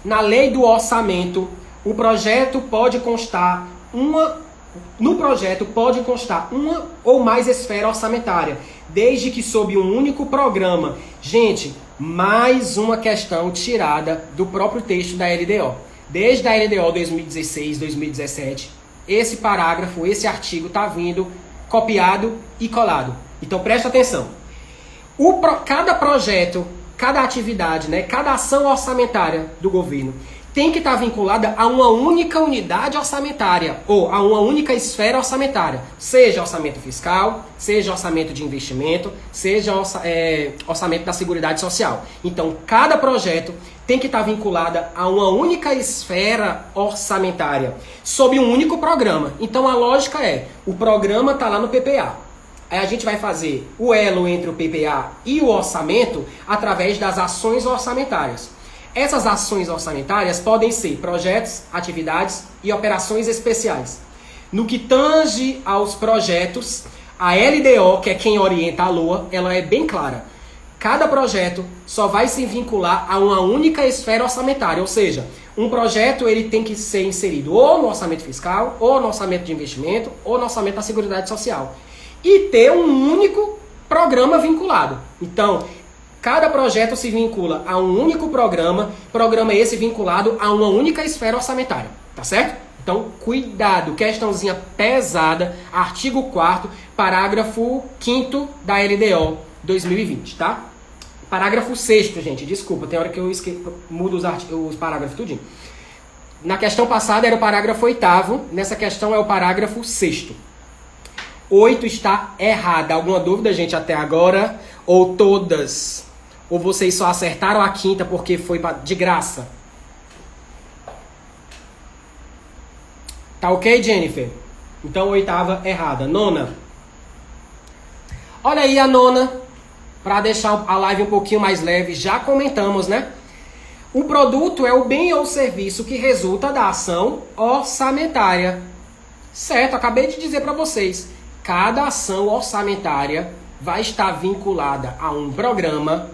[SPEAKER 1] Na lei do orçamento, no projeto pode constar uma ou mais esfera orçamentária, desde que sob um único programa. Gente, mais uma questão tirada do próprio texto da LDO. Desde a LDO 2016, 2017, esse parágrafo, esse artigo está vindo copiado e colado. Então presta atenção. Cada projeto, cada atividade, né, cada ação orçamentária do governo tem que estar vinculada a uma única unidade orçamentária ou a uma única esfera orçamentária, seja orçamento fiscal, seja orçamento de investimento, seja orçamento da Seguridade Social. Então, cada projeto tem que estar vinculada a uma única esfera orçamentária, sob um único programa. Então, a lógica é, o programa está lá no PPA. Aí a gente vai fazer o elo entre o PPA e o orçamento através das ações orçamentárias. Essas ações orçamentárias podem ser projetos, atividades e operações especiais. No que tange aos projetos, a LDO, que é quem orienta a LOA, ela é bem clara. Cada projeto só vai se vincular a uma única esfera orçamentária, ou seja, um projeto ele tem que ser inserido ou no orçamento fiscal, ou no orçamento de investimento, ou no orçamento da Seguridade Social. E ter um único programa vinculado. Então, cada projeto se vincula a um único programa esse vinculado a uma única esfera orçamentária, tá certo? Então, cuidado, questãozinha pesada, artigo 4º, parágrafo 5º da LDO 2020, tá? Parágrafo 6º, gente, desculpa, tem hora que eu mudo os parágrafos tudinho. Na questão passada era o parágrafo 8º, nessa questão é o parágrafo 6º. 8 está errada. Alguma dúvida, gente, até agora? Ou todas? Ou vocês só acertaram a quinta porque foi de graça? Tá ok, Jennifer? Então, 8ª errada. 9ª. Olha aí a 9ª. Para deixar a live um pouquinho mais leve, já comentamos, né? O produto é o bem ou serviço que resulta da ação orçamentária. Certo, acabei de dizer para vocês. Cada ação orçamentária vai estar vinculada a um programa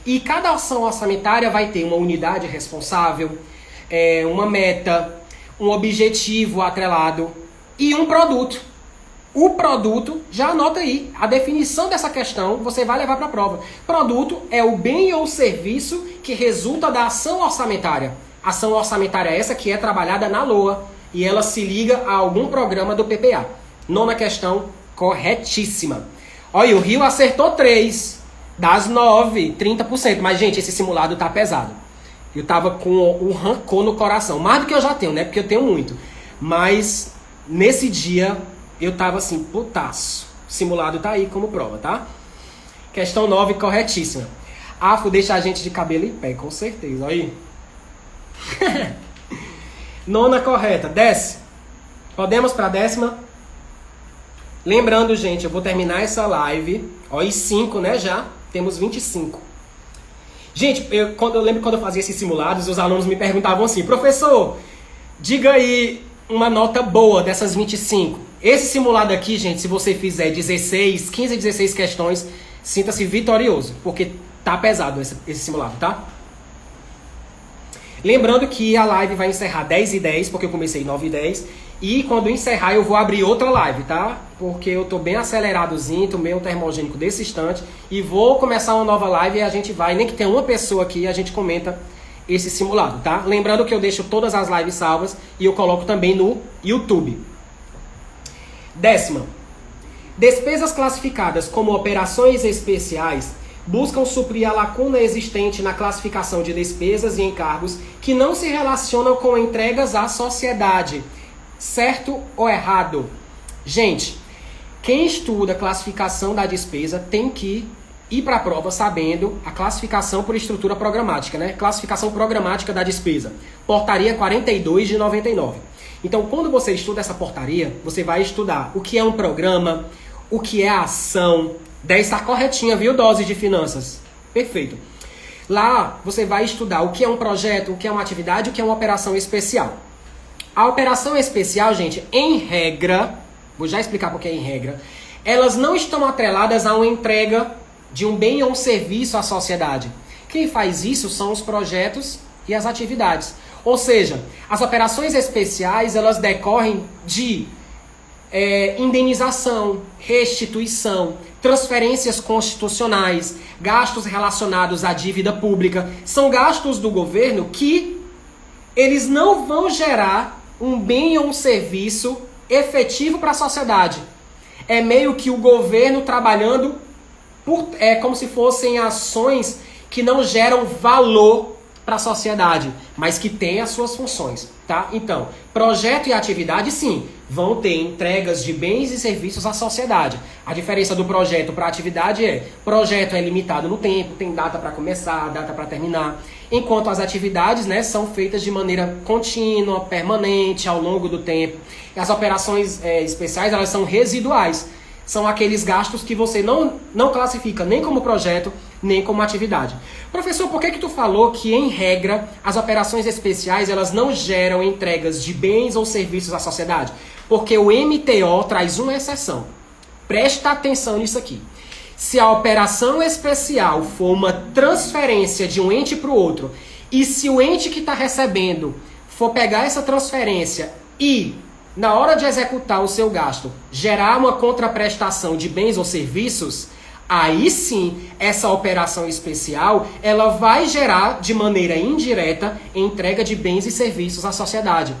[SPEAKER 1] e cada ação orçamentária vai ter uma unidade responsável, uma meta, um objetivo atrelado e um produto. O produto, já anota aí, a definição dessa questão você vai levar para a prova. Produto é o bem ou serviço que resulta da ação orçamentária. Ação orçamentária essa que é trabalhada na LOA e ela se liga a algum programa do PPA. 9ª questão, corretíssima. Olha, o Rio acertou 3 das 9, 30%. Mas, gente, esse simulado tá pesado. Eu tava com um rancor no coração. Mais do que eu já tenho, né? Porque eu tenho muito. Mas, nesse dia, eu tava assim, putaço. O simulado tá aí como prova, tá? Questão 9, corretíssima. Afo deixa a gente de cabelo em pé, com certeza. Olha aí. 9ª correta. Desce. Podemos pra 10ª? Lembrando, gente, eu vou terminar essa live. Ó, e 5, né, já? Temos 25. Gente, eu lembro quando eu fazia esses simulados, os alunos me perguntavam assim, professor, diga aí uma nota boa dessas 25. Esse simulado aqui, gente, se você fizer 16, 15, 16 questões, sinta-se vitorioso, porque tá pesado esse simulado, tá? Lembrando que a live vai encerrar 10h10, porque eu comecei 9h10. E quando encerrar eu vou abrir outra live, tá? Porque eu tô bem aceleradozinho, tô meio termogênico desse instante. E vou começar uma nova live e a gente vai, nem que tenha uma pessoa aqui, a gente comenta esse simulado, tá? Lembrando que eu deixo todas as lives salvas e eu coloco também no YouTube. 10ª. Despesas classificadas como operações especiais buscam suprir a lacuna existente na classificação de despesas e encargos que não se relacionam com entregas à sociedade. Certo ou errado? Gente, quem estuda classificação da despesa tem que ir para a prova sabendo a classificação por estrutura programática, né? Classificação programática da despesa. Portaria 42 de 99. Então, quando você estuda essa portaria, você vai estudar o que é um programa, o que é a ação. 10 está corretinha, viu? Dose de finanças. Perfeito. Lá, você vai estudar o que é um projeto, o que é uma atividade, o que é uma operação especial. A operação especial, gente, em regra, vou já explicar porque é em regra, elas não estão atreladas a uma entrega de um bem ou um serviço à sociedade. Quem faz isso são os projetos e as atividades. Ou seja, as operações especiais, elas decorrem de indenização, restituição, transferências constitucionais, gastos relacionados à dívida pública. São gastos do governo que eles não vão gerar um bem ou um serviço efetivo para a sociedade. É meio que o governo trabalhando como se fossem ações que não geram valor para a sociedade, mas que têm as suas funções, tá? Então, projeto e atividade, sim, vão ter entregas de bens e serviços à sociedade. A diferença do projeto para a atividade projeto é limitado no tempo, tem data para começar, data para terminar, enquanto as atividades, né, são feitas de maneira contínua, permanente, ao longo do tempo. E as operações especiais, elas são residuais. São aqueles gastos que você não classifica nem como projeto, nem como atividade. Professor, por que tu falou que, em regra, as operações especiais elas não geram entregas de bens ou serviços à sociedade? Porque o MTO traz uma exceção. Presta atenção nisso aqui. Se a operação especial for uma transferência de um ente para o outro, e se o ente que está recebendo for pegar essa transferência e, na hora de executar o seu gasto, gerar uma contraprestação de bens ou serviços, aí sim, essa operação especial, ela vai gerar, de maneira indireta, entrega de bens e serviços à sociedade.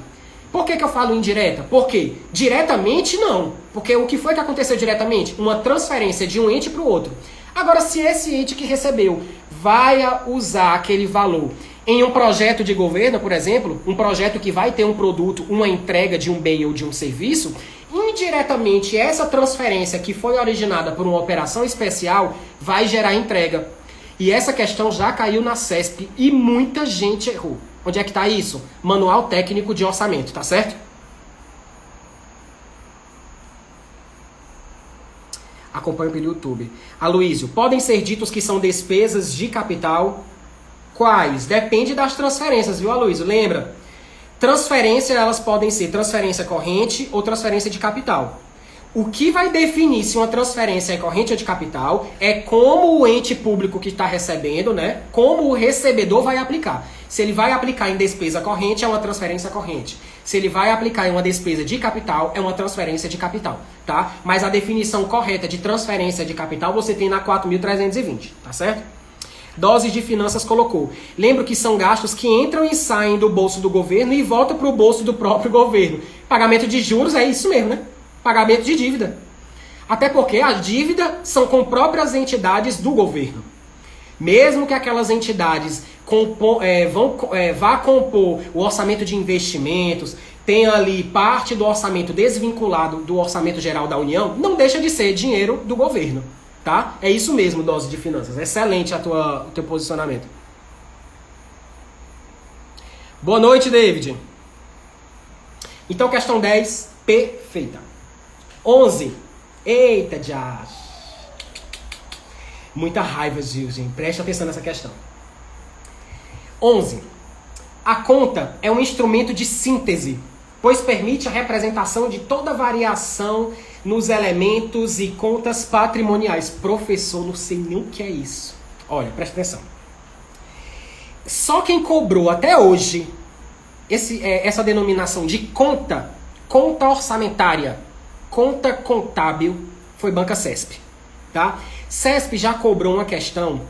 [SPEAKER 1] Por que eu falo indireta? Porque diretamente não. Porque o que foi que aconteceu diretamente? Uma transferência de um ente para o outro. Agora, se esse ente que recebeu vai usar aquele valor em um projeto de governo, por exemplo, um projeto que vai ter um produto, uma entrega de um bem ou de um serviço, indiretamente essa transferência que foi originada por uma operação especial vai gerar entrega. E essa questão já caiu na CESP e muita gente errou. Onde é que está isso? Manual Técnico de Orçamento, tá certo? Acompanho pelo YouTube. Aloísio, podem ser ditos que são despesas de capital? Quais? Depende das transferências, viu, Aloísio? Lembra? Transferência, elas podem ser transferência corrente ou transferência de capital. O que vai definir se uma transferência é corrente ou de capital é como o ente público que está recebendo, né? Como o recebedor vai aplicar. Se ele vai aplicar em despesa corrente, é uma transferência corrente. Se ele vai aplicar em uma despesa de capital, é uma transferência de capital, tá? Mas a definição correta de transferência de capital você tem na 4.320, tá certo? Doses de Finanças colocou. Lembro que são gastos que entram e saem do bolso do governo e voltam para o bolso do próprio governo. Pagamento de juros é isso mesmo, né? Pagamento de dívida. Até porque as dívidas são com próprias entidades do governo. Mesmo que aquelas entidades vá compor o orçamento de investimentos, tenha ali parte do orçamento desvinculado do orçamento geral da União, não deixa de ser dinheiro do governo. Tá? É isso mesmo, Dose de Finanças. Excelente o teu posicionamento. Boa noite, David. Então, questão 10, perfeita. 11. Eita, Josh. Muita raiva, Gilgen. Presta atenção nessa questão. 11. A conta é um instrumento de síntese, pois permite a representação de toda variação nos elementos e contas patrimoniais. Professor, não sei nem o que é isso. Olha, presta atenção. Só quem cobrou até hoje essa denominação de conta orçamentária, conta contábil, foi Banca CESP. Tá? CESP já cobrou uma questão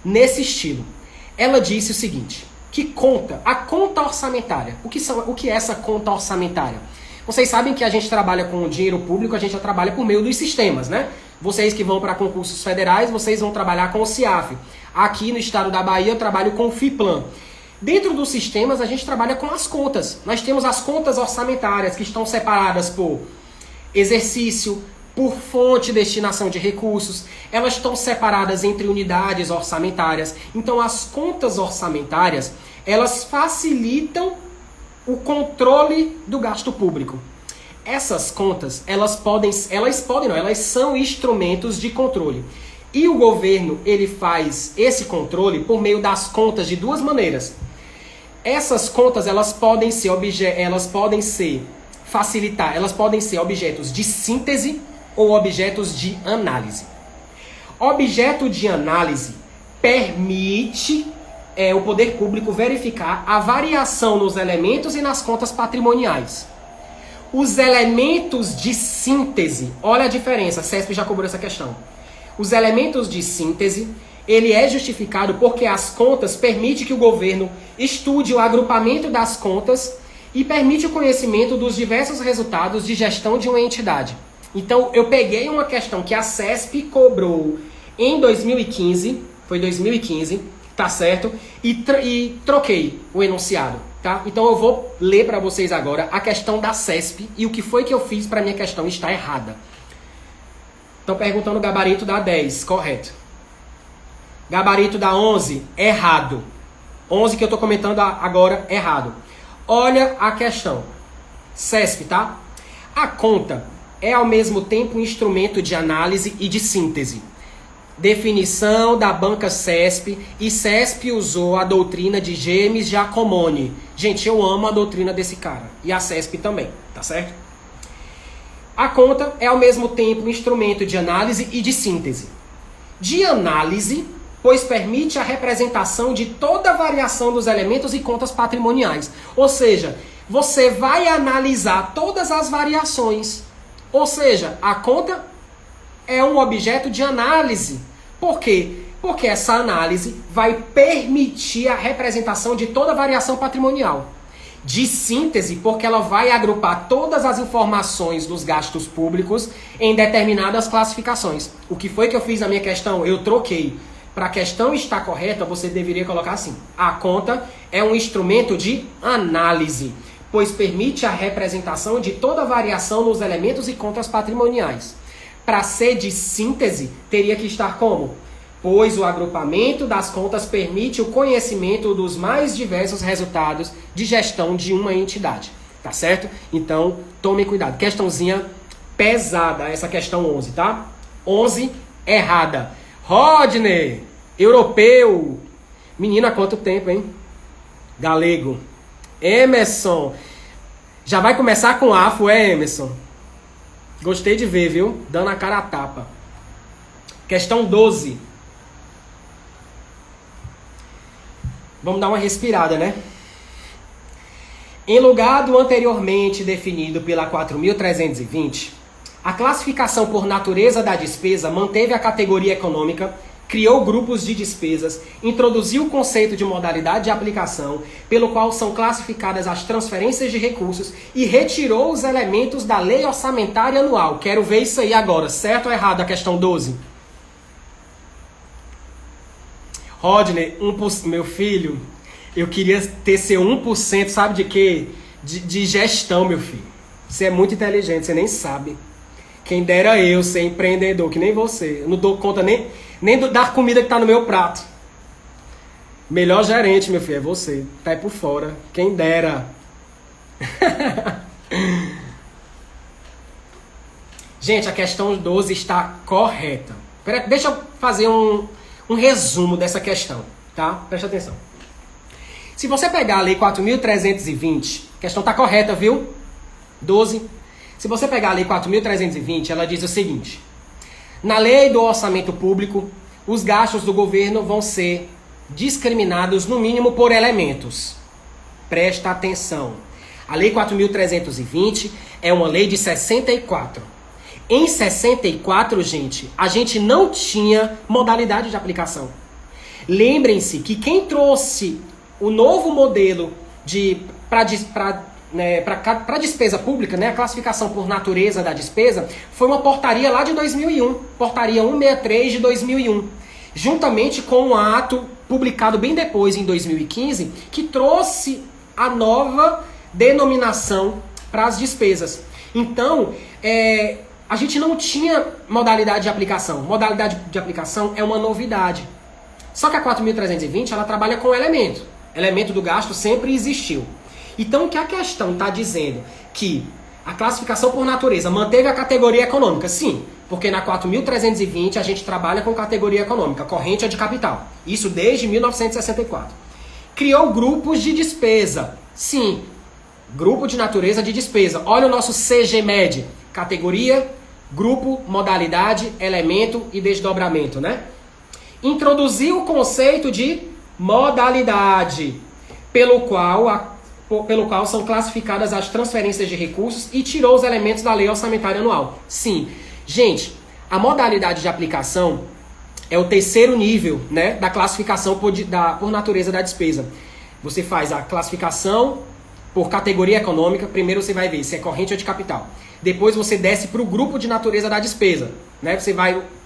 [SPEAKER 1] nesse estilo. Ela disse o seguinte, que a conta orçamentária, o que é essa conta orçamentária? Vocês sabem que a gente trabalha com o dinheiro público, a gente já trabalha por meio dos sistemas, né? Vocês que vão para concursos federais, vocês vão trabalhar com o CIAF. Aqui no estado da Bahia eu trabalho com o FIPLAN. Dentro dos sistemas a gente trabalha com as contas. Nós temos as contas orçamentárias que estão separadas por exercício, por fonte e destinação de recursos. Elas estão separadas entre unidades orçamentárias. Então as contas orçamentárias, elas facilitam o controle do gasto público. Essas contas, elas são instrumentos de controle. E o governo, ele faz esse controle por meio das contas de duas maneiras. Essas contas, elas podem ser objetos de síntese ou objetos de análise. Objeto de análise permite o poder público verificar a variação nos elementos e nas contas patrimoniais. Os elementos de síntese, olha a diferença, a CESP já cobrou essa questão. Os elementos de síntese, ele é justificado porque as contas permitem que o governo estude o agrupamento das contas e permite o conhecimento dos diversos resultados de gestão de uma entidade. Então, eu peguei uma questão que a CESP cobrou em 2015, foi 2015, tá certo? E troquei o enunciado, tá? Então eu vou ler para vocês agora a questão da CESP e o que foi que eu fiz para minha questão estar errada. Estão perguntando o gabarito da 10, correto. Gabarito da 11, errado. 11 que eu tô comentando agora, errado. Olha a questão. CESP, tá? A conta é ao mesmo tempo um instrumento de análise e de síntese. Definição da banca CESP, e CESP usou a doutrina de James Giacomoni. Gente, eu amo a doutrina desse cara. E a CESP também, tá certo? A conta é ao mesmo tempo um instrumento de análise e de síntese. De análise, pois permite a representação de toda a variação dos elementos e contas patrimoniais. Ou seja, você vai analisar todas as variações. Ou seja, a conta é um objeto de análise. Por quê? Porque essa análise vai permitir a representação de toda a variação patrimonial. De síntese, porque ela vai agrupar todas as informações dos gastos públicos em determinadas classificações. O que foi que eu fiz na minha questão? Eu troquei. Para a questão estar correta, você deveria colocar assim. A conta é um instrumento de análise, pois permite a representação de toda variação nos elementos e contas patrimoniais. Para ser de síntese, teria que estar como? Pois o agrupamento das contas permite o conhecimento dos mais diversos resultados de gestão de uma entidade. Tá certo? Então, tomem cuidado. Questãozinha pesada, essa questão 11, tá? 11, errada. Rodney, europeu. Menino, há quanto tempo, hein? Galego. Emerson. Já vai começar com afo, Emerson? Gostei de ver, viu? Dando a cara a tapa. Questão 12. Vamos dar uma respirada, né? Em lugar do anteriormente definido pela 4.320, a classificação por natureza da despesa manteve a categoria econômica, criou grupos de despesas, introduziu o conceito de modalidade de aplicação, pelo qual são classificadas as transferências de recursos e retirou os elementos da lei orçamentária anual. Quero ver isso aí agora, certo ou errado a questão 12? Rodney, meu filho, eu queria ter seu 1%, sabe de quê? De gestão, meu filho. Você é muito inteligente, você nem sabe. Quem dera eu ser empreendedor, que nem você. Eu não dou conta nem da comida que tá no meu prato. Melhor gerente, meu filho, é você. Tá aí por fora. Quem dera. Gente, a questão 12 está correta. Deixa eu fazer um resumo dessa questão, tá? Presta atenção. Se você pegar a lei 4.320, a questão está correta, viu? 12. Se você pegar a lei 4.320, ela diz o seguinte: na lei do orçamento público, os gastos do governo vão ser discriminados no mínimo por elementos. Presta atenção. A lei 4.320 é uma lei de 64. Em 64, gente, a gente não tinha modalidade de aplicação. Lembrem-se que quem trouxe o novo modelo para despesa pública, né, a classificação por natureza da despesa, foi uma portaria lá de 2001, portaria 163 de 2001, juntamente com um ato publicado bem depois, em 2015, que trouxe a nova denominação para as despesas. Então, a gente não tinha modalidade de aplicação. Modalidade de aplicação é uma novidade. Só que a 4.320, ela trabalha com elemento. Elemento do gasto sempre existiu. Então, o que a questão está dizendo? Que a classificação por natureza manteve a categoria econômica. Sim, porque na 4.320 a gente trabalha com categoria econômica, corrente ou de capital. Isso desde 1964. Criou grupos de despesa. Sim, grupo de natureza de despesa. Olha o nosso CGMED. Categoria, grupo, modalidade, elemento e desdobramento, né? Introduziu o conceito de modalidade, pelo qual são classificadas as transferências de recursos e tirou os elementos da lei orçamentária anual. Sim, gente, a modalidade de aplicação é o terceiro nível, né, da classificação por natureza da despesa. Você faz a classificação por categoria econômica, primeiro você vai ver se é corrente ou de capital. Depois você desce para o grupo de natureza da despesa, né?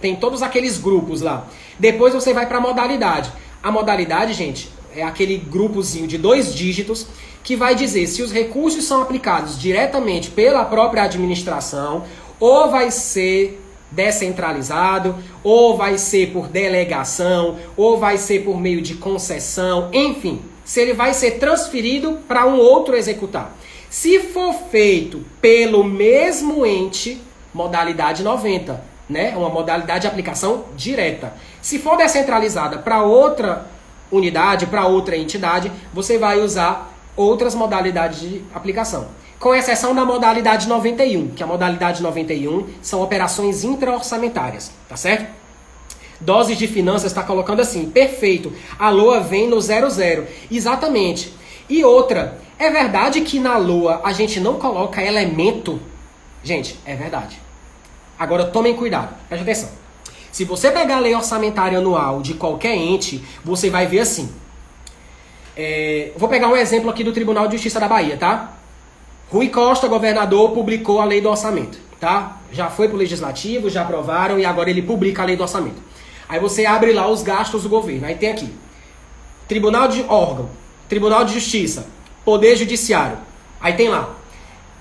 [SPEAKER 1] Tem todos aqueles grupos lá. Depois você vai para a modalidade. A modalidade, gente, é aquele grupozinho de 2 dígitos que vai dizer se os recursos são aplicados diretamente pela própria administração, ou vai ser descentralizado, ou vai ser por delegação, ou vai ser por meio de concessão, enfim, se ele vai ser transferido para um outro executar. Se for feito pelo mesmo ente, modalidade 90, né? Uma modalidade de aplicação direta. Se for descentralizada para outra unidade, para outra entidade, você vai usar outras modalidades de aplicação. Com exceção da modalidade 91, que a modalidade 91 são operações intra-orçamentárias, tá certo? Doses de finanças está colocando assim, perfeito, a LOA vem no 00, exatamente. E outra, é verdade que na LOA a gente não coloca elemento? Gente, é verdade. Agora tomem cuidado, preste atenção. Se você pegar a lei orçamentária anual de qualquer ente, você vai ver assim. Vou pegar um exemplo aqui do Tribunal de Justiça da Bahia, tá? Rui Costa, governador, publicou a lei do orçamento, tá? Já foi pro legislativo, já aprovaram e agora ele publica a lei do orçamento. Aí você abre lá os gastos do governo. Aí tem aqui, Tribunal de Justiça, Poder Judiciário. Aí tem lá,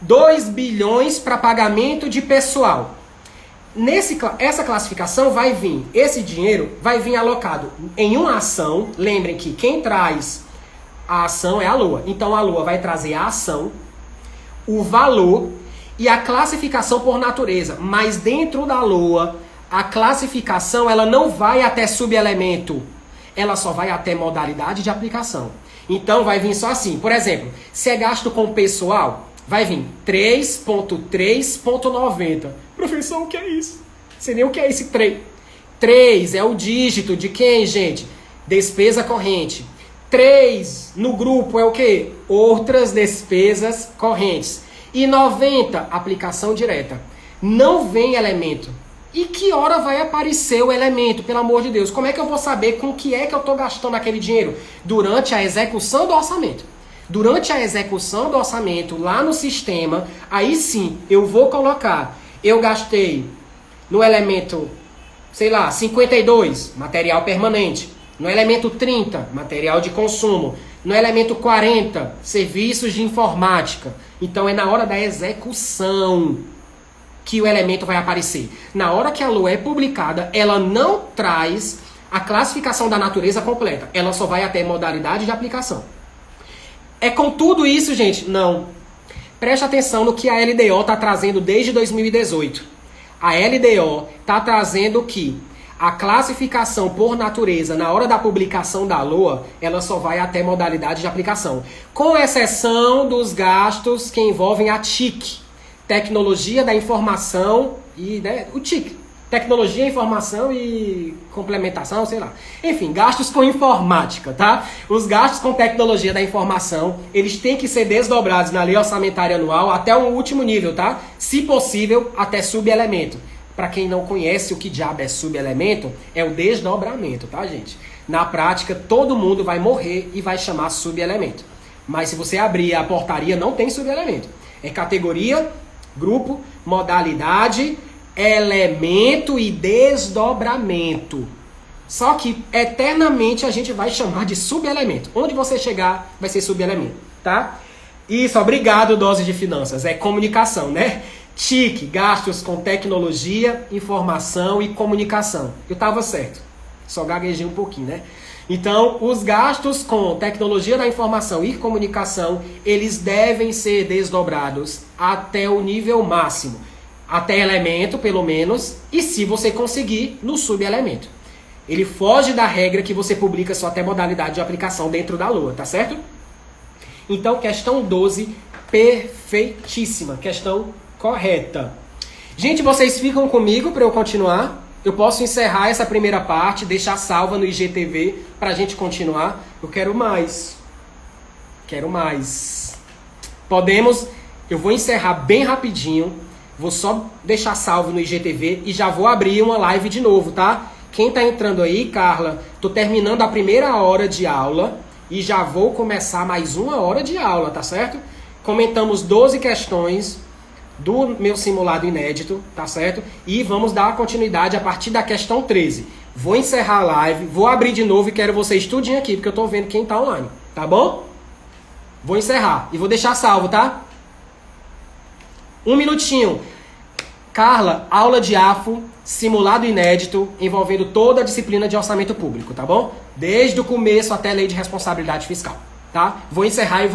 [SPEAKER 1] 2 bilhões para pagamento de pessoal. Essa classificação vai vir, esse dinheiro vai vir alocado em uma ação. Lembrem que quem traz a ação é a LOA. Então a LOA vai trazer a ação, o valor e a classificação por natureza. Mas dentro da LOA, a classificação ela não vai até subelemento. Ela só vai até modalidade de aplicação. Então vai vir só assim. Por exemplo, se é gasto com pessoal, vai vir 3.3.90. Professor, o que é isso? Sei nem o que é esse 3. 3 é o dígito de quem, gente? Despesa corrente. 3 no grupo é o quê? Outras despesas correntes. E 90, aplicação direta. Não vem elemento. E que hora vai aparecer o elemento, pelo amor de Deus? Como é que eu vou saber com que é que eu estou gastando aquele dinheiro? Durante a execução do orçamento. Durante a execução do orçamento, lá no sistema, aí sim, eu vou colocar, eu gastei no elemento, sei lá, 52, material permanente. No elemento 30, material de consumo. No elemento 40, serviços de informática. Então é na hora da execução que o elemento vai aparecer. Na hora que a LOA é publicada, ela não traz a classificação da natureza completa. Ela só vai até modalidade de aplicação. É com tudo isso, gente? Não. Preste atenção no que a LDO está trazendo desde 2018. A LDO está trazendo que a classificação por natureza, na hora da publicação da LOA, ela só vai até modalidade de aplicação. Com exceção dos gastos que envolvem a TIC, Tecnologia da Informação e o TIC, Tecnologia, Informação e Complementação, sei lá. Enfim, gastos com informática, tá? Os gastos com tecnologia da informação, eles têm que ser desdobrados na lei orçamentária anual até o último nível, tá? Se possível, até subelemento. Para quem não conhece o que diabo é subelemento, é o desdobramento, tá, gente? Na prática, todo mundo vai morrer e vai chamar subelemento. Mas se você abrir a portaria, não tem subelemento. É categoria, grupo, modalidade, elemento e desdobramento. Só que eternamente a gente vai chamar de subelemento. Onde você chegar vai ser subelemento, tá? Isso, obrigado, dose de finanças. É comunicação, né? TIC, gastos com tecnologia, informação e comunicação. Eu tava certo. Só gaguejei um pouquinho, né? Então, os gastos com tecnologia da informação e comunicação, eles devem ser desdobrados até o nível máximo. Até elemento, pelo menos, e se você conseguir, no subelemento. Ele foge da regra que você publica só até modalidade de aplicação dentro da LOA, tá certo? Então, questão 12, perfeitíssima. Questão correta. Gente, vocês ficam comigo para eu continuar? Eu posso encerrar essa primeira parte, deixar salva no IGTV para a gente continuar. Eu quero mais. Quero mais. Podemos? Eu vou encerrar bem rapidinho. Vou só deixar salvo no IGTV e já vou abrir uma live de novo, tá? Quem tá entrando aí, Carla, tô terminando a primeira hora de aula e já vou começar mais uma hora de aula, tá certo? Comentamos 12 questões do meu simulado inédito, tá certo? E vamos dar continuidade a partir da questão 13. Vou encerrar a live, vou abrir de novo e quero vocês tudinho aqui, porque eu tô vendo quem tá online, tá bom? Vou encerrar e vou deixar salvo, tá? Um minutinho. Carla, aula de AFO, simulado inédito, envolvendo toda a disciplina de orçamento público, tá bom? Desde o começo até a lei de responsabilidade fiscal, tá? Vou encerrar e vou